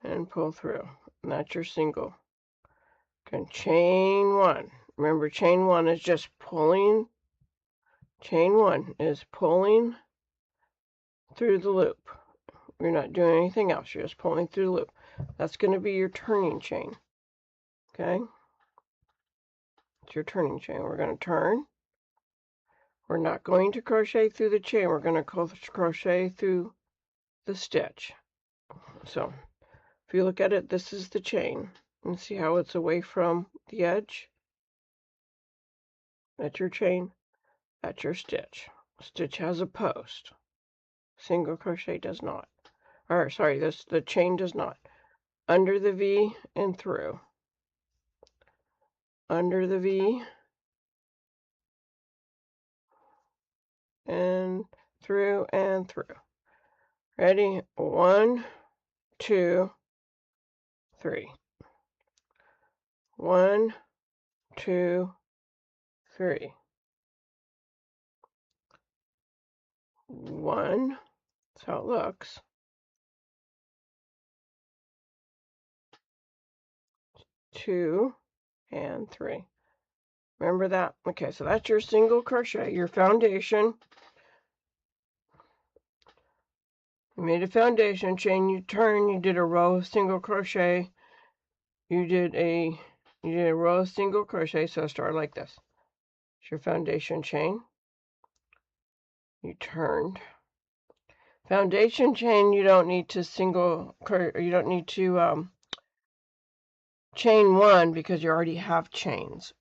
and pull through. And that's your single. You can chain one. Remember, chain one is just pulling. Chain one is pulling through the loop. You're not doing anything else. You're just pulling through the loop. That's going to be your turning chain. Okay? It's your turning chain. We're going to turn. We're not going to crochet through the chain. We're going to crochet through the stitch. So, if you look at it, this is the chain. And see how it's away from the edge? That's your chain. That's your stitch. Stitch has a post. Single crochet does not. Or, sorry, the chain does not. Under the V and through. Under the V and through and through. Ready? 1, 2, 3. 1, 2, 3. 1. That's how it looks. 2 and 3. Remember that? Okay, so that's your single crochet, your foundation. You made a foundation chain, you turn, you did a row of single crochet, you did a row of single crochet, so start like this. It's your foundation chain. You turned. Foundation chain, you don't need to chain one because you already have chains.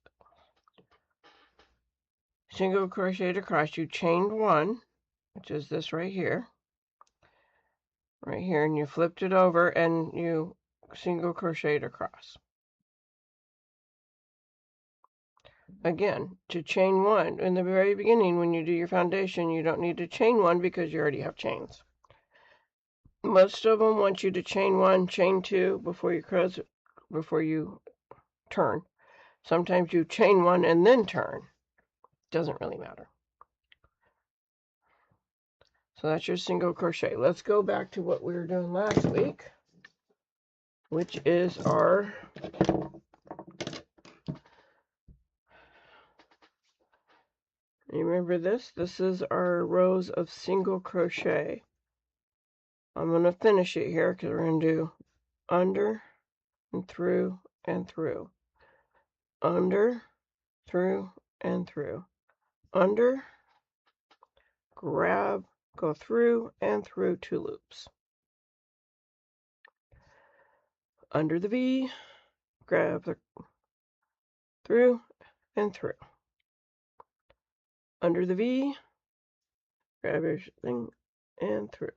Single crochet across, you chained one, which is this right here, and you flipped it over and you single crocheted across. Again, to chain one, in the very beginning when you do your foundation, you don't need to chain one because you already have chains. Most of them want you to chain one, chain two before you turn. Sometimes you chain one and then turn. Doesn't really matter. So that's your single crochet. Let's go back to what we were doing last week, which is our remember this? This is our rows of single crochet. I'm going to finish it here because we're going to do under and through and through. Under, through, and through. Under, grab, go through, and through 2 loops. Under the V, grab the through, and through. Under the V, grab everything, and through.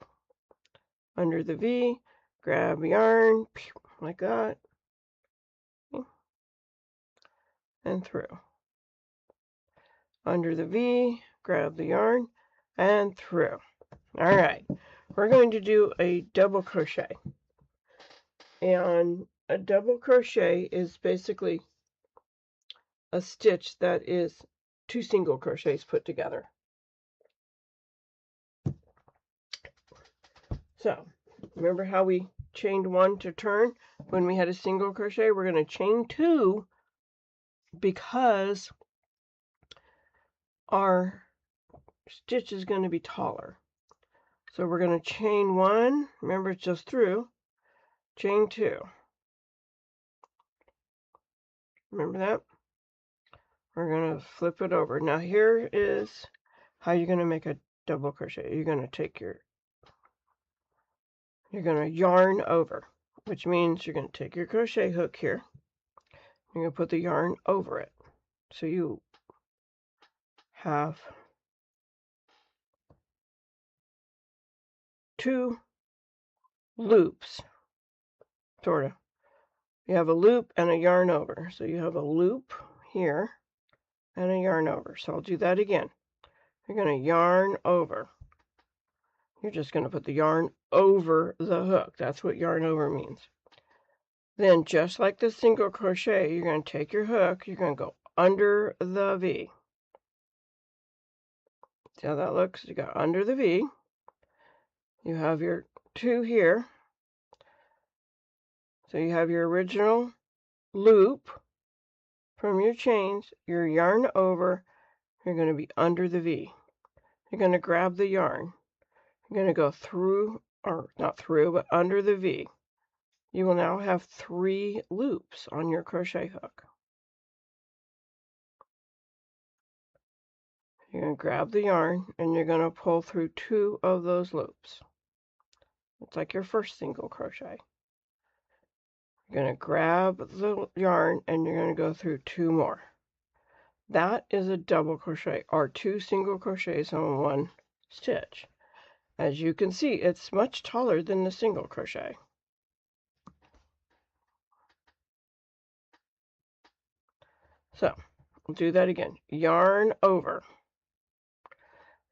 Under the V, grab yarn, like that, and through. Under the V, grab the yarn, and through. All right, we're going to do a double crochet. And a double crochet is basically a stitch that is 2 single crochets put together. So, remember how we chained 1 to turn when we had a single crochet? We're going to chain 2 because our stitch is going to be taller. So we're going to chain 1, remember it's just through, chain 2. Remember that? We're going to flip it over. Now here is how you're going to make a double crochet. You're going to yarn over, which means you're going to take your crochet hook here. You're going to put the yarn over it. So you have 2 loops, sort of. You have a loop and a yarn over. So you have a loop here and a yarn over. So I'll do that again. You're going to yarn over. You're just going to put the yarn over the hook. That's what yarn over means. Then, just like the single crochet, you're going to take your hook, you're going to go under the V. See how that looks? You go under the V. You have your 2 here. So you have your original loop from your chains, your yarn over, you're going to be under the V. You're going to grab the yarn. You're going to go through, or not through, but under the V. You will now have 3 loops on your crochet hook. You're going to grab the yarn and you're going to pull through 2 of those loops. It's like your first single crochet. You're going to grab the yarn and you're going to go through 2 more. That is a double crochet, or 2 single crochets on 1 stitch. As you can see, it's much taller than the single crochet. So, we'll do that again. Yarn over.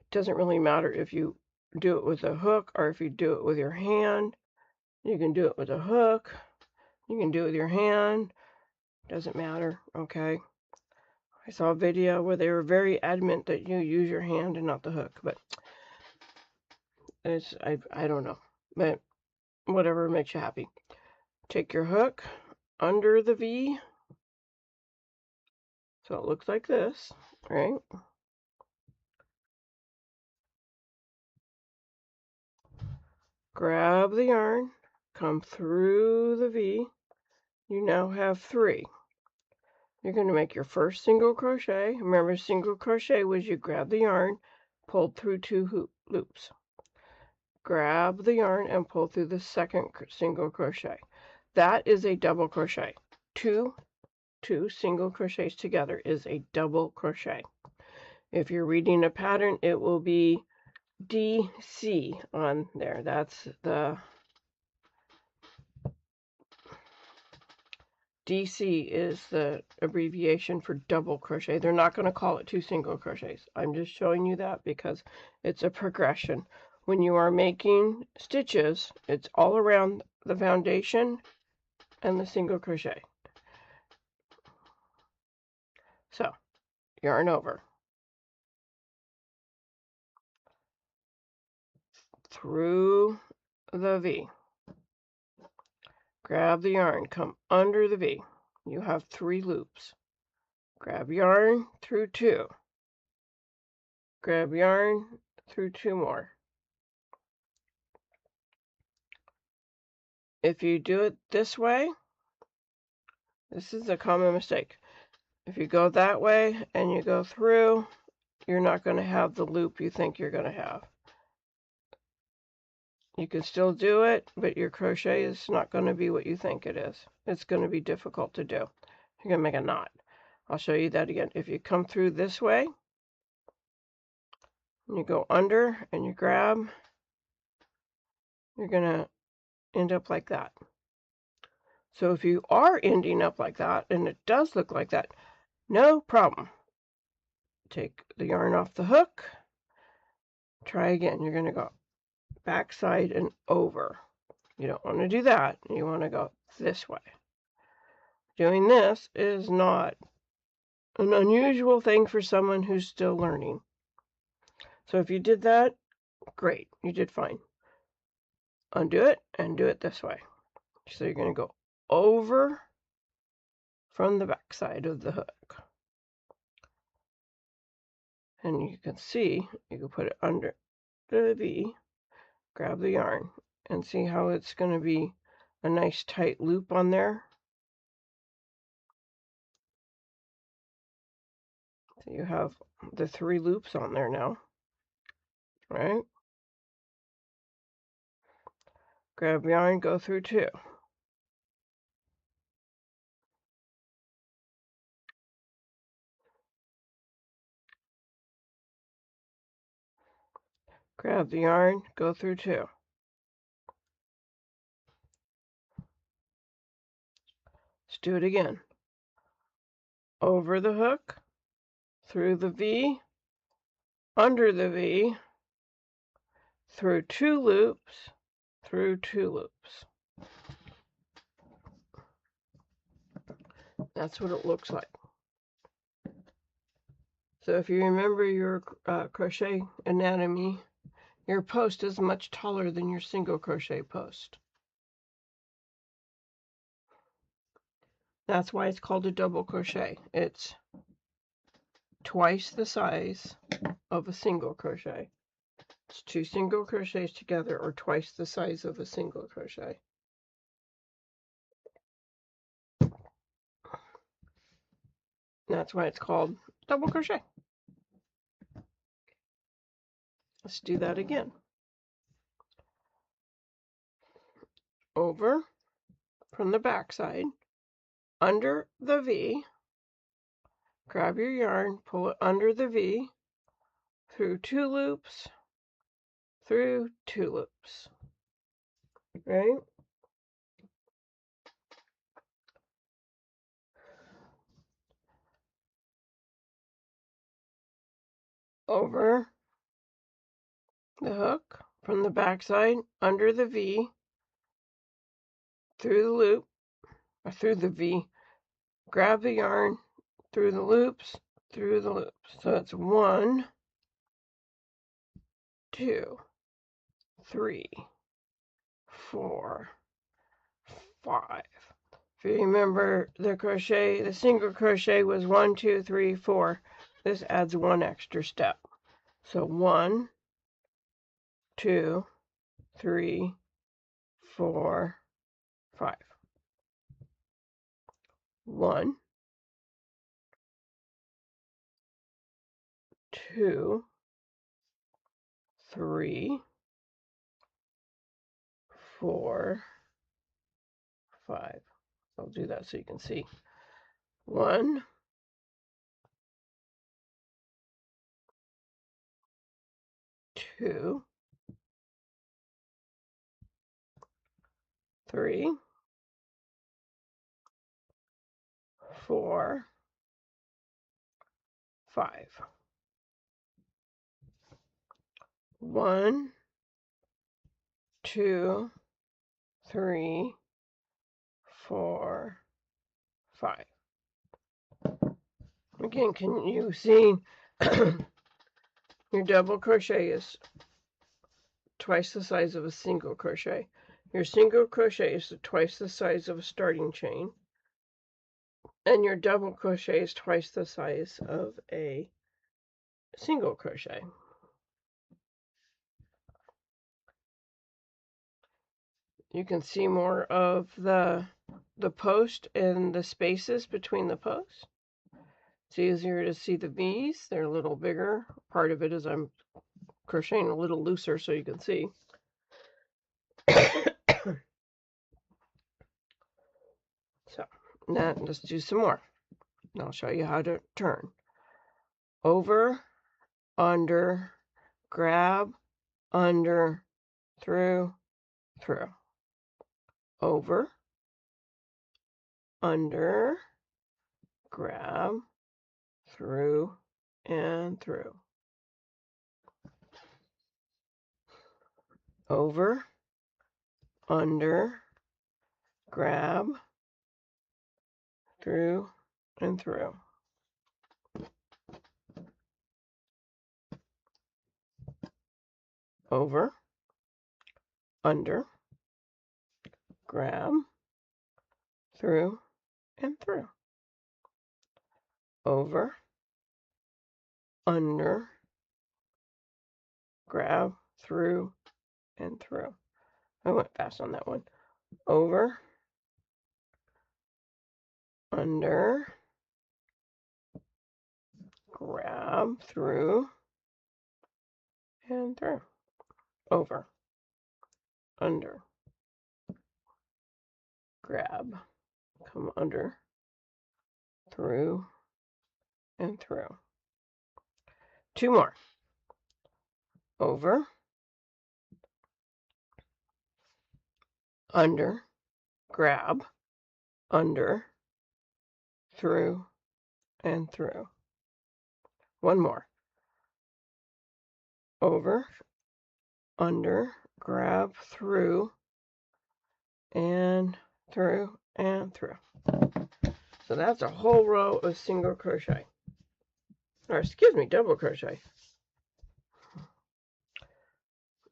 It doesn't really matter if you do it with a hook or if you do it with your hand. You can do it with a hook. You can do it with your hand. Doesn't matter, okay? I saw a video where they were very adamant that you use your hand and not the hook, but it's, I don't know. But whatever makes you happy. Take your hook under the V. So it looks like this, right? Grab the yarn, come through the V. You now have 3. You're going to make your first single crochet. Remember, single crochet was you grab the yarn, pulled through 2 loops. Grab the yarn and pull through the second single crochet. That is a double crochet. Two single crochets together is a double crochet. If you're reading a pattern, it will be DC on there. That's the DC is the abbreviation for double crochet. They're not going to call it 2 single crochets. I'm just showing you that because it's a progression. When you are making stitches, it's all around the foundation and the single crochet. So, yarn over. Through the V. Grab the yarn, come under the V. You have 3 loops. Grab yarn through 2. Grab yarn through 2 more. If you do it this way, this is a common mistake. If you go that way and you go through, you're not going to have the loop you think you're going to have. You can still do it, but your crochet is not going to be what you think it is. It's going to be difficult to do. You're going to make a knot. I'll show you that again. If you come through this way, and you go under and you grab, you're going to end up like that. So if you are ending up like that, and it does look like that, no problem. Take the yarn off the hook. Try again. You're going to go backside and over. You don't want to do that. You want to go this way. Doing this is not an unusual thing for someone who's still learning. So if you did that, great. You did fine. Undo it and do it this way. So you're going to go over from the back side of the hook. And you can see, you can put it under the V, grab the yarn, and see how it's going to be a nice tight loop on there. So you have the 3 loops on there now, right? Grab yarn, go through 2. Grab the yarn, go through 2. Let's do it again. Over the hook, through the V, under the V, through 2 loops, through 2 loops. That's what it looks like. So if you remember your crochet anatomy, your post is much taller than your single crochet post. That's why it's called a double crochet. It's twice the size of a single crochet. It's 2 single crochets together, or twice the size of a single crochet. That's why it's called double crochet. Let's do that again. Over from the back side, under the V, grab your yarn, pull it under the V, through 2 loops, through 2 loops, right? Over the hook from the back side, under the V, through the loop, or through the V, grab the yarn, through the loops, through the loops. So it's 1, 2, 3, 4, 5. If you remember the crochet, the single crochet was 1, 2, 3, 4. This adds 1 extra step. So 1, 2, 3, 4, 5. 1, 2, 3, 4, 5. I'll do that so you can see. 1, 2, 3, 4, 5. 1, 2, 3, 4, 5. Again, can you see your double crochet is twice the size of a single crochet. Your single crochet is twice the size of a starting chain. And your double crochet is twice the size of a single crochet. You can see more of the post and the spaces between the posts. It's easier to see the V's. They're a little bigger. Part of it is I'm crocheting a little looser so you can see. So now let's do some more. And I'll show you how to turn. Over, under, grab, under, through, through. Over, under, grab, through, and through. Over, under, grab, through, and through. Over, under, grab, through, and through. Over, under, grab, through, and through. I went fast on that one. Over, under, grab, through, and through. Over, under, grab, come under, through, and through. 2 more. Over, under, grab, under, through, and through. 1 more. Over, under, grab, through, and through, and through. So that's a whole row of single crochet. Or excuse me, double crochet.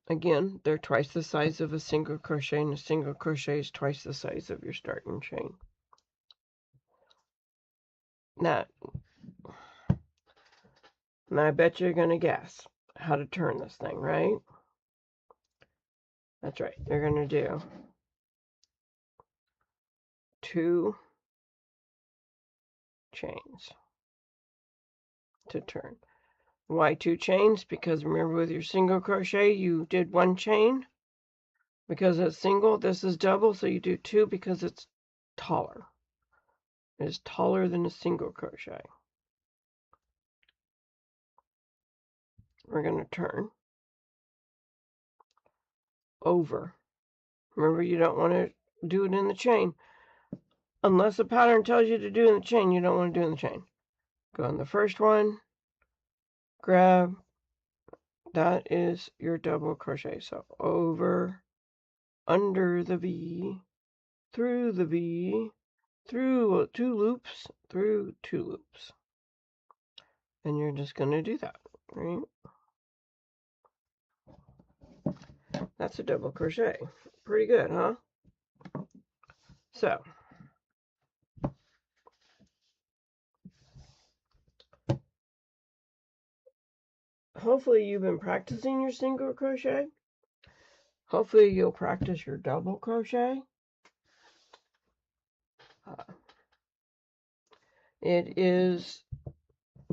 Again, they're twice the size of a single crochet, and a single crochet is twice the size of your starting chain. Now I bet you're going to guess how to turn this thing, right? That's right. You're going to do 2 chains to turn. Why 2 chains? Because remember with your single crochet, you did 1 chain. Because it's single, this is double, so you do 2 because it's taller. It is taller than a single crochet. We're going to turn over. Remember, you don't want to do it in the chain. Unless the pattern tells you to do it in the chain, you don't want to do it in the chain. Go on the first one, grab, that is your double crochet. So over, under the V, through the V, through 2 loops, through 2 loops. And you're just going to do that, right? That's a double crochet. Pretty good, huh? So, hopefully you've been practicing your single crochet. Hopefully you'll practice your double crochet.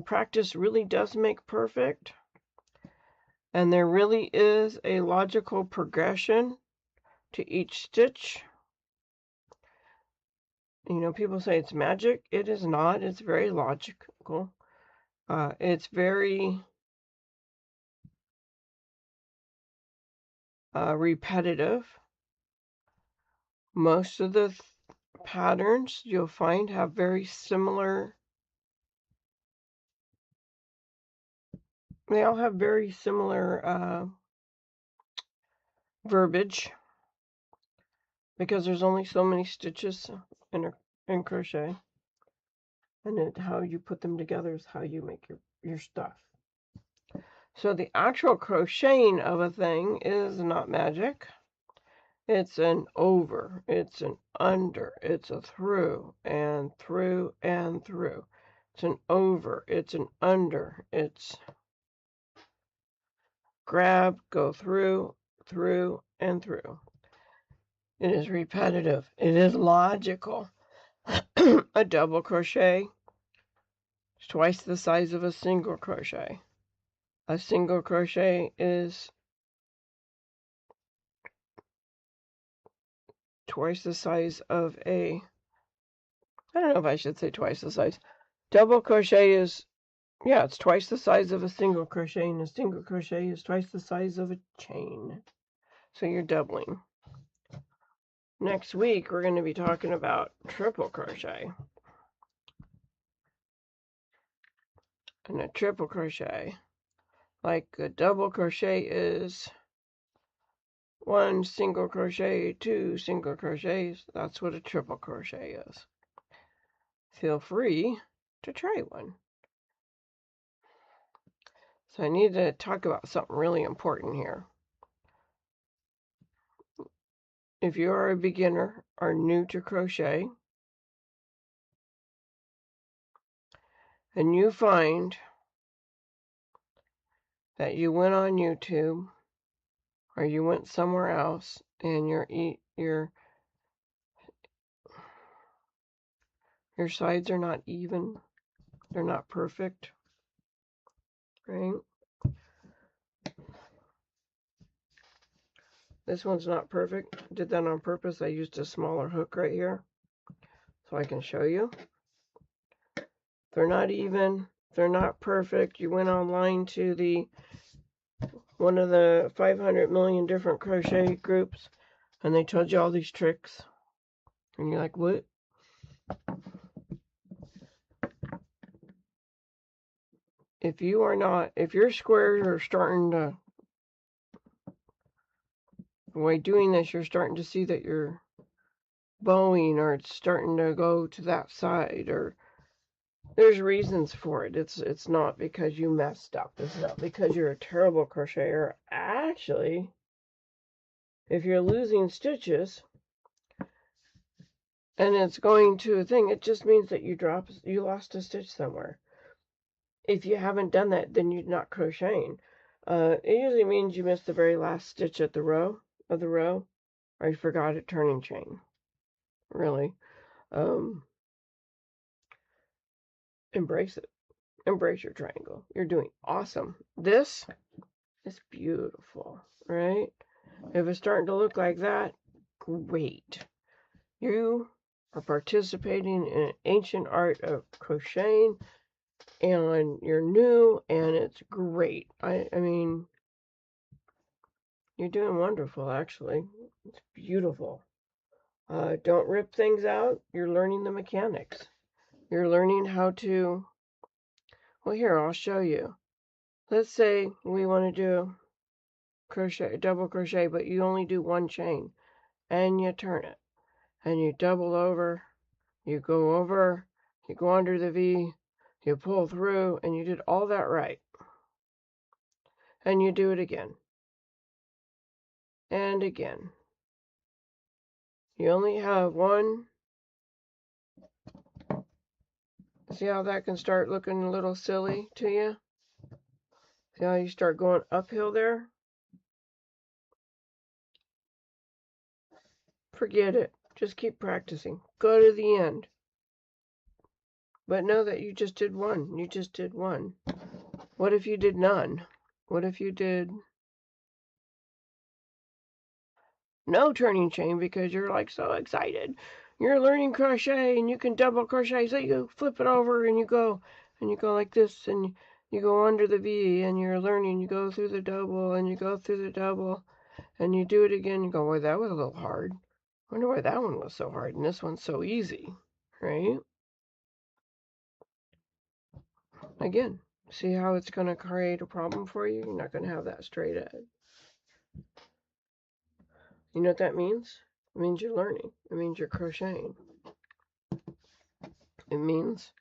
Practice really does make perfect. And there really is a logical progression to each stitch. You know, people say it's magic. It is not. It's very logical. It's very repetitive. Most of the patterns you'll find have very similar. They all have very similar verbiage because there's only so many stitches in crochet, and how you put them together is how you make your stuff. So the actual crocheting of a thing is not magic. It's an over, it's an under, it's a through and through and through. It's an over, it's an under, it's grab, go through, through, and through. It is repetitive. It is logical. A double crochet is twice the size of a single crochet. A single crochet is twice the size of I don't know if I should say twice the size. Double crochet is, yeah, it's twice the size of a single crochet, and a single crochet is twice the size of a chain. So you're doubling. Next week, we're going to be talking about triple crochet. And a triple crochet, like a double crochet is 1 single crochet, 2 single crochets. That's what a triple crochet is. Feel free to try one. So I need to talk about something really important here. If you are a beginner or new to crochet, and you find that you went on YouTube or you went somewhere else and your sides are not even, they're not perfect, right? This one's not perfect. I did that on purpose. I used a smaller hook right here so I can show you. They're not even. They're not perfect. You went online to one of the 500 million different crochet groups, and they told you all these tricks. And you're like, what? If your squares are starting to by doing this, you're starting to see that you're bowing, or it's starting to go to that side, or there's reasons for it. It's not because you messed up. It's not because you're a terrible crocheter. Actually, if you're losing stitches and it's going to a thing, it just means that you lost a stitch somewhere. If you haven't done that, then you're not crocheting. It usually means you missed the very last stitch at the row, or you forgot a turning chain. Really. Embrace it. Embrace your triangle. You're doing awesome. This is beautiful, right? If it's starting to look like that, great. You are participating in an ancient art of crocheting, and you're new, and it's great. I mean, you're doing wonderful, actually. It's beautiful. Don't rip things out. You're learning the mechanics. You're learning how to... Well, here, I'll show you. Let's say we want to do crochet, double crochet, but you only do one chain, and you turn it, and you double over, you go over, you go under the V, you pull through, and you did all that right. And you do it again. And again. You only have one. See how that can start looking a little silly to you? See how you start going uphill there? Forget it. Just keep practicing. Go to the end. But know that you just did one. You just did one. What if you did none? What if you did no turning chain because you're like so excited? You're learning crochet and you can double crochet. So you flip it over and you go like this, and you go under the V, and you're learning. You go through the double and you go through the double and you do it again. You go, well, that was a little hard. I wonder why that one was so hard and this one's so easy, right? Again, see how it's going to create a problem for you? You're not going to have that straight edge. You know what that means? It means you're learning. It means you're crocheting. It means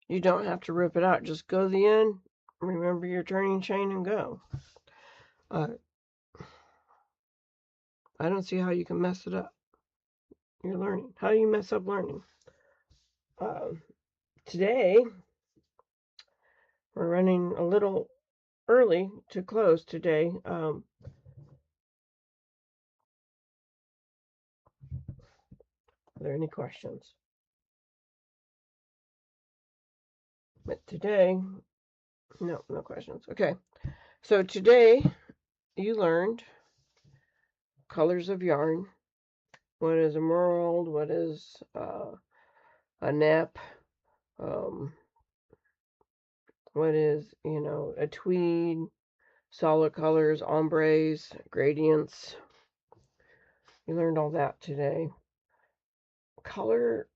you don't have to rip it out. Just go to the end, remember your turning chain, and go. I don't see how you can mess it up. You're learning. How do you mess up learning? Today, we're running a little early to close today. Are there any questions? But today, no questions. Okay, so today you learned colors of yarn. What is a emerald? What is a nap? What is, a tweed? Solid colors, ombres, gradients. You learned all that today. Color,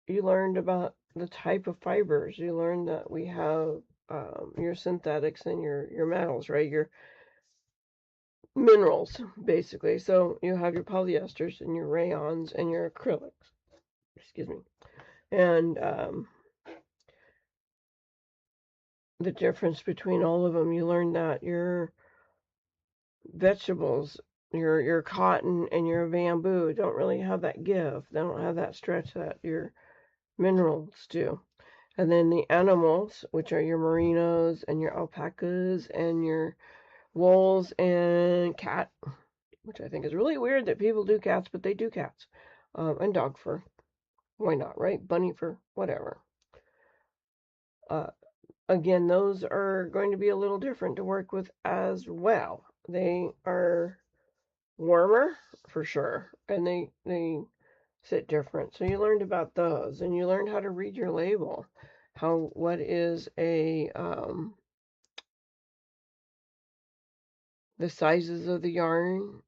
you learned about the type of fibers. You learned that we have your synthetics and your metals, right? Your minerals, basically. So you have your polyesters and your rayons and your acrylics. Excuse me. And the difference between all of them, you learned that your vegetables, your cotton and your bamboo don't really have that give. They don't have that stretch that your minerals do. And then the animals, which are your merinos and your alpacas and your wools and cat, which I think is really weird that people do cats, but they do cats. And dog fur. Why not, right? Bunny fur, whatever. Again, those are going to be a little different to work with as well. They are warmer, for sure, and they sit different. So you learned about those, and you learned how to read your label. What is a, the sizes of the yarn.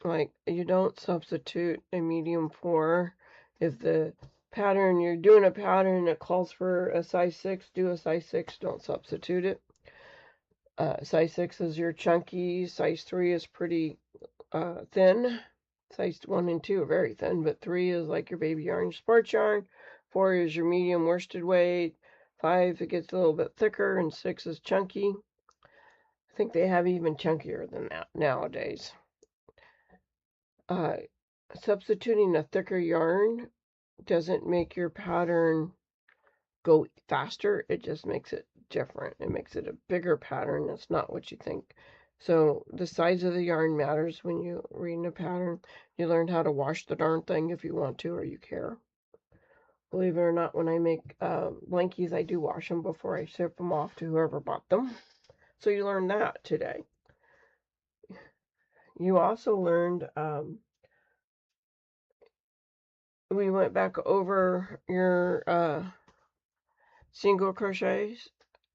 Like, you don't substitute a medium 4. If the pattern, you're doing a pattern that calls for a size 6, do a size 6, don't substitute it. Size 6 is your chunky, size 3 is pretty thin. Size 1 and 2 are very thin, but 3 is like your baby yarn, sports yarn. 4 is your medium worsted weight. 5, it gets a little bit thicker, and 6 is chunky. I think they have even chunkier than that nowadays. Substituting a thicker yarn doesn't make your pattern go faster. It just makes it different. It makes it a bigger pattern. That's not what you think. So the size of the yarn matters when you read a pattern. You learn how to wash the darn thing if you want to or you care. Believe it or not, when I make blankies, I do wash them before I ship them off to whoever bought them. So you learned that today. You also learned, we went back over your single crochets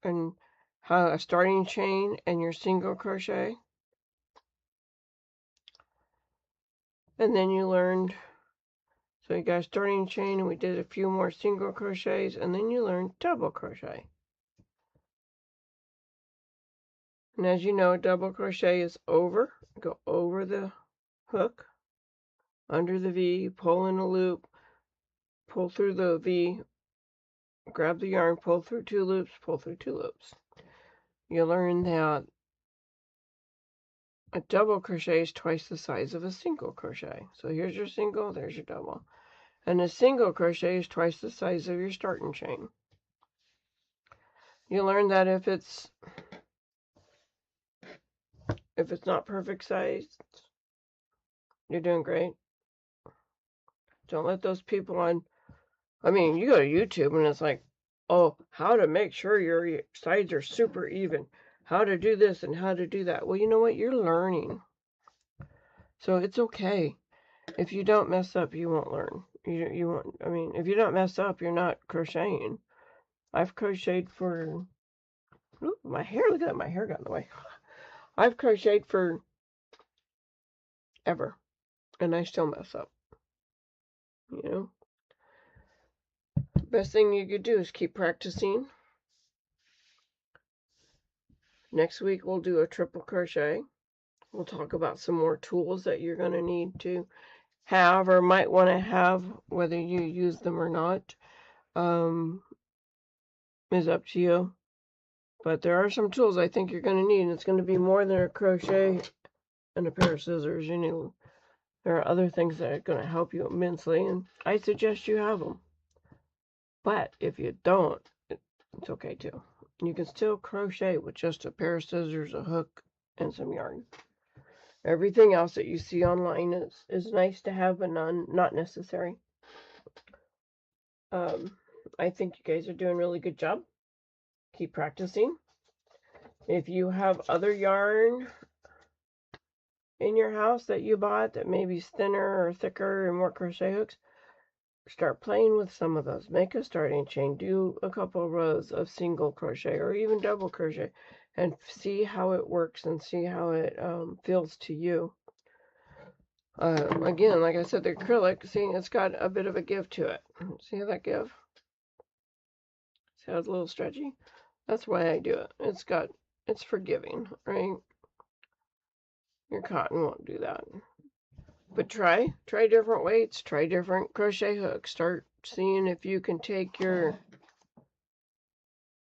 and how a starting chain and your single crochet. And then you learned, so you got a starting chain and we did a few more single crochets, and then you learned double crochet. And as you know, double crochet is go over the hook, under the V, pull in a loop, pull through the V, grab the yarn, pull through 2 loops, pull through 2 loops. You learn that a double crochet is twice the size of a single crochet. So here's your single, there's your double. And a single crochet is twice the size of your starting chain. You learn that if it's not perfect size, you're doing great. Don't let those people on, I mean, you go to YouTube and it's like, oh, how to make sure your sides are super even, how to do this and how to do that. Well, you know what? You're learning. So it's okay. If you don't mess up, you won't learn. You won't, I mean, if you don't mess up, you're not crocheting. I've crocheted for, ooh, my hair, look at that, my hair got in the way. I've crocheted for ever, and I still mess up. You know? Best thing you could do is keep practicing. Next week we'll do a triple crochet. We'll talk about some more tools that you're going to need to have or might want to have, whether you use them or not. Is up to you. But there are some tools I think you're going to need, and it's going to be more than a crochet and a pair of scissors. You know, there are other things that are going to help you immensely, and I suggest you have them. But if you don't, it's okay too. You can still crochet with just a pair of scissors, a hook, and some yarn. Everything else that you see online is nice to have, but not necessary. I think you guys are doing a really good job. Keep practicing. If you have other yarn in your house that you bought that maybe is thinner or thicker and more crochet hooks, start playing with some of those. Make a starting chain. Do a couple rows of single crochet or even double crochet and see how it works and see how it feels to you. Again, like I said, the acrylic, see, it's got a bit of a give to it. See how that give? See how it's a little stretchy? That's why I do it. It's forgiving, right? Your cotton won't do that. But try different weights, try different crochet hooks. Start seeing if you can take your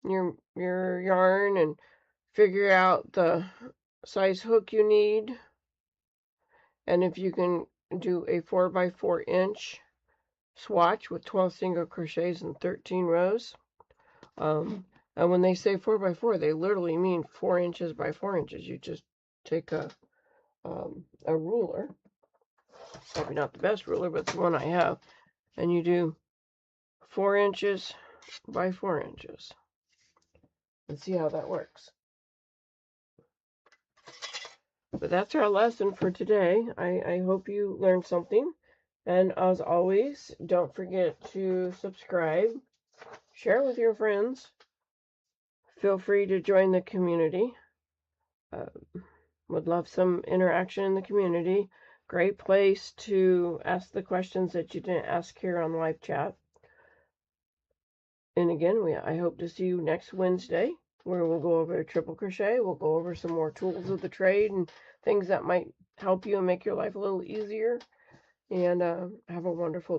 yarn and figure out the size hook you need. And if you can do a 4x4 inch swatch with 12 single crochets and 13 rows. And when they say 4x4, they literally mean 4 inches by 4 inches. You just take a ruler, probably not the best ruler, but it's the one I have, and you do 4 inches by 4 inches and see how that works. But that's our lesson for today. I hope you learned something, and as always, don't forget to subscribe, share with your friends. Feel free to join the community. Would love some interaction in the community. Great place to ask the questions that you didn't ask here on live chat. And again, I hope to see you next Wednesday. where we'll go over triple crochet. We'll go over some more tools of the trade and things that might help you and make your life a little easier. And have a wonderful day.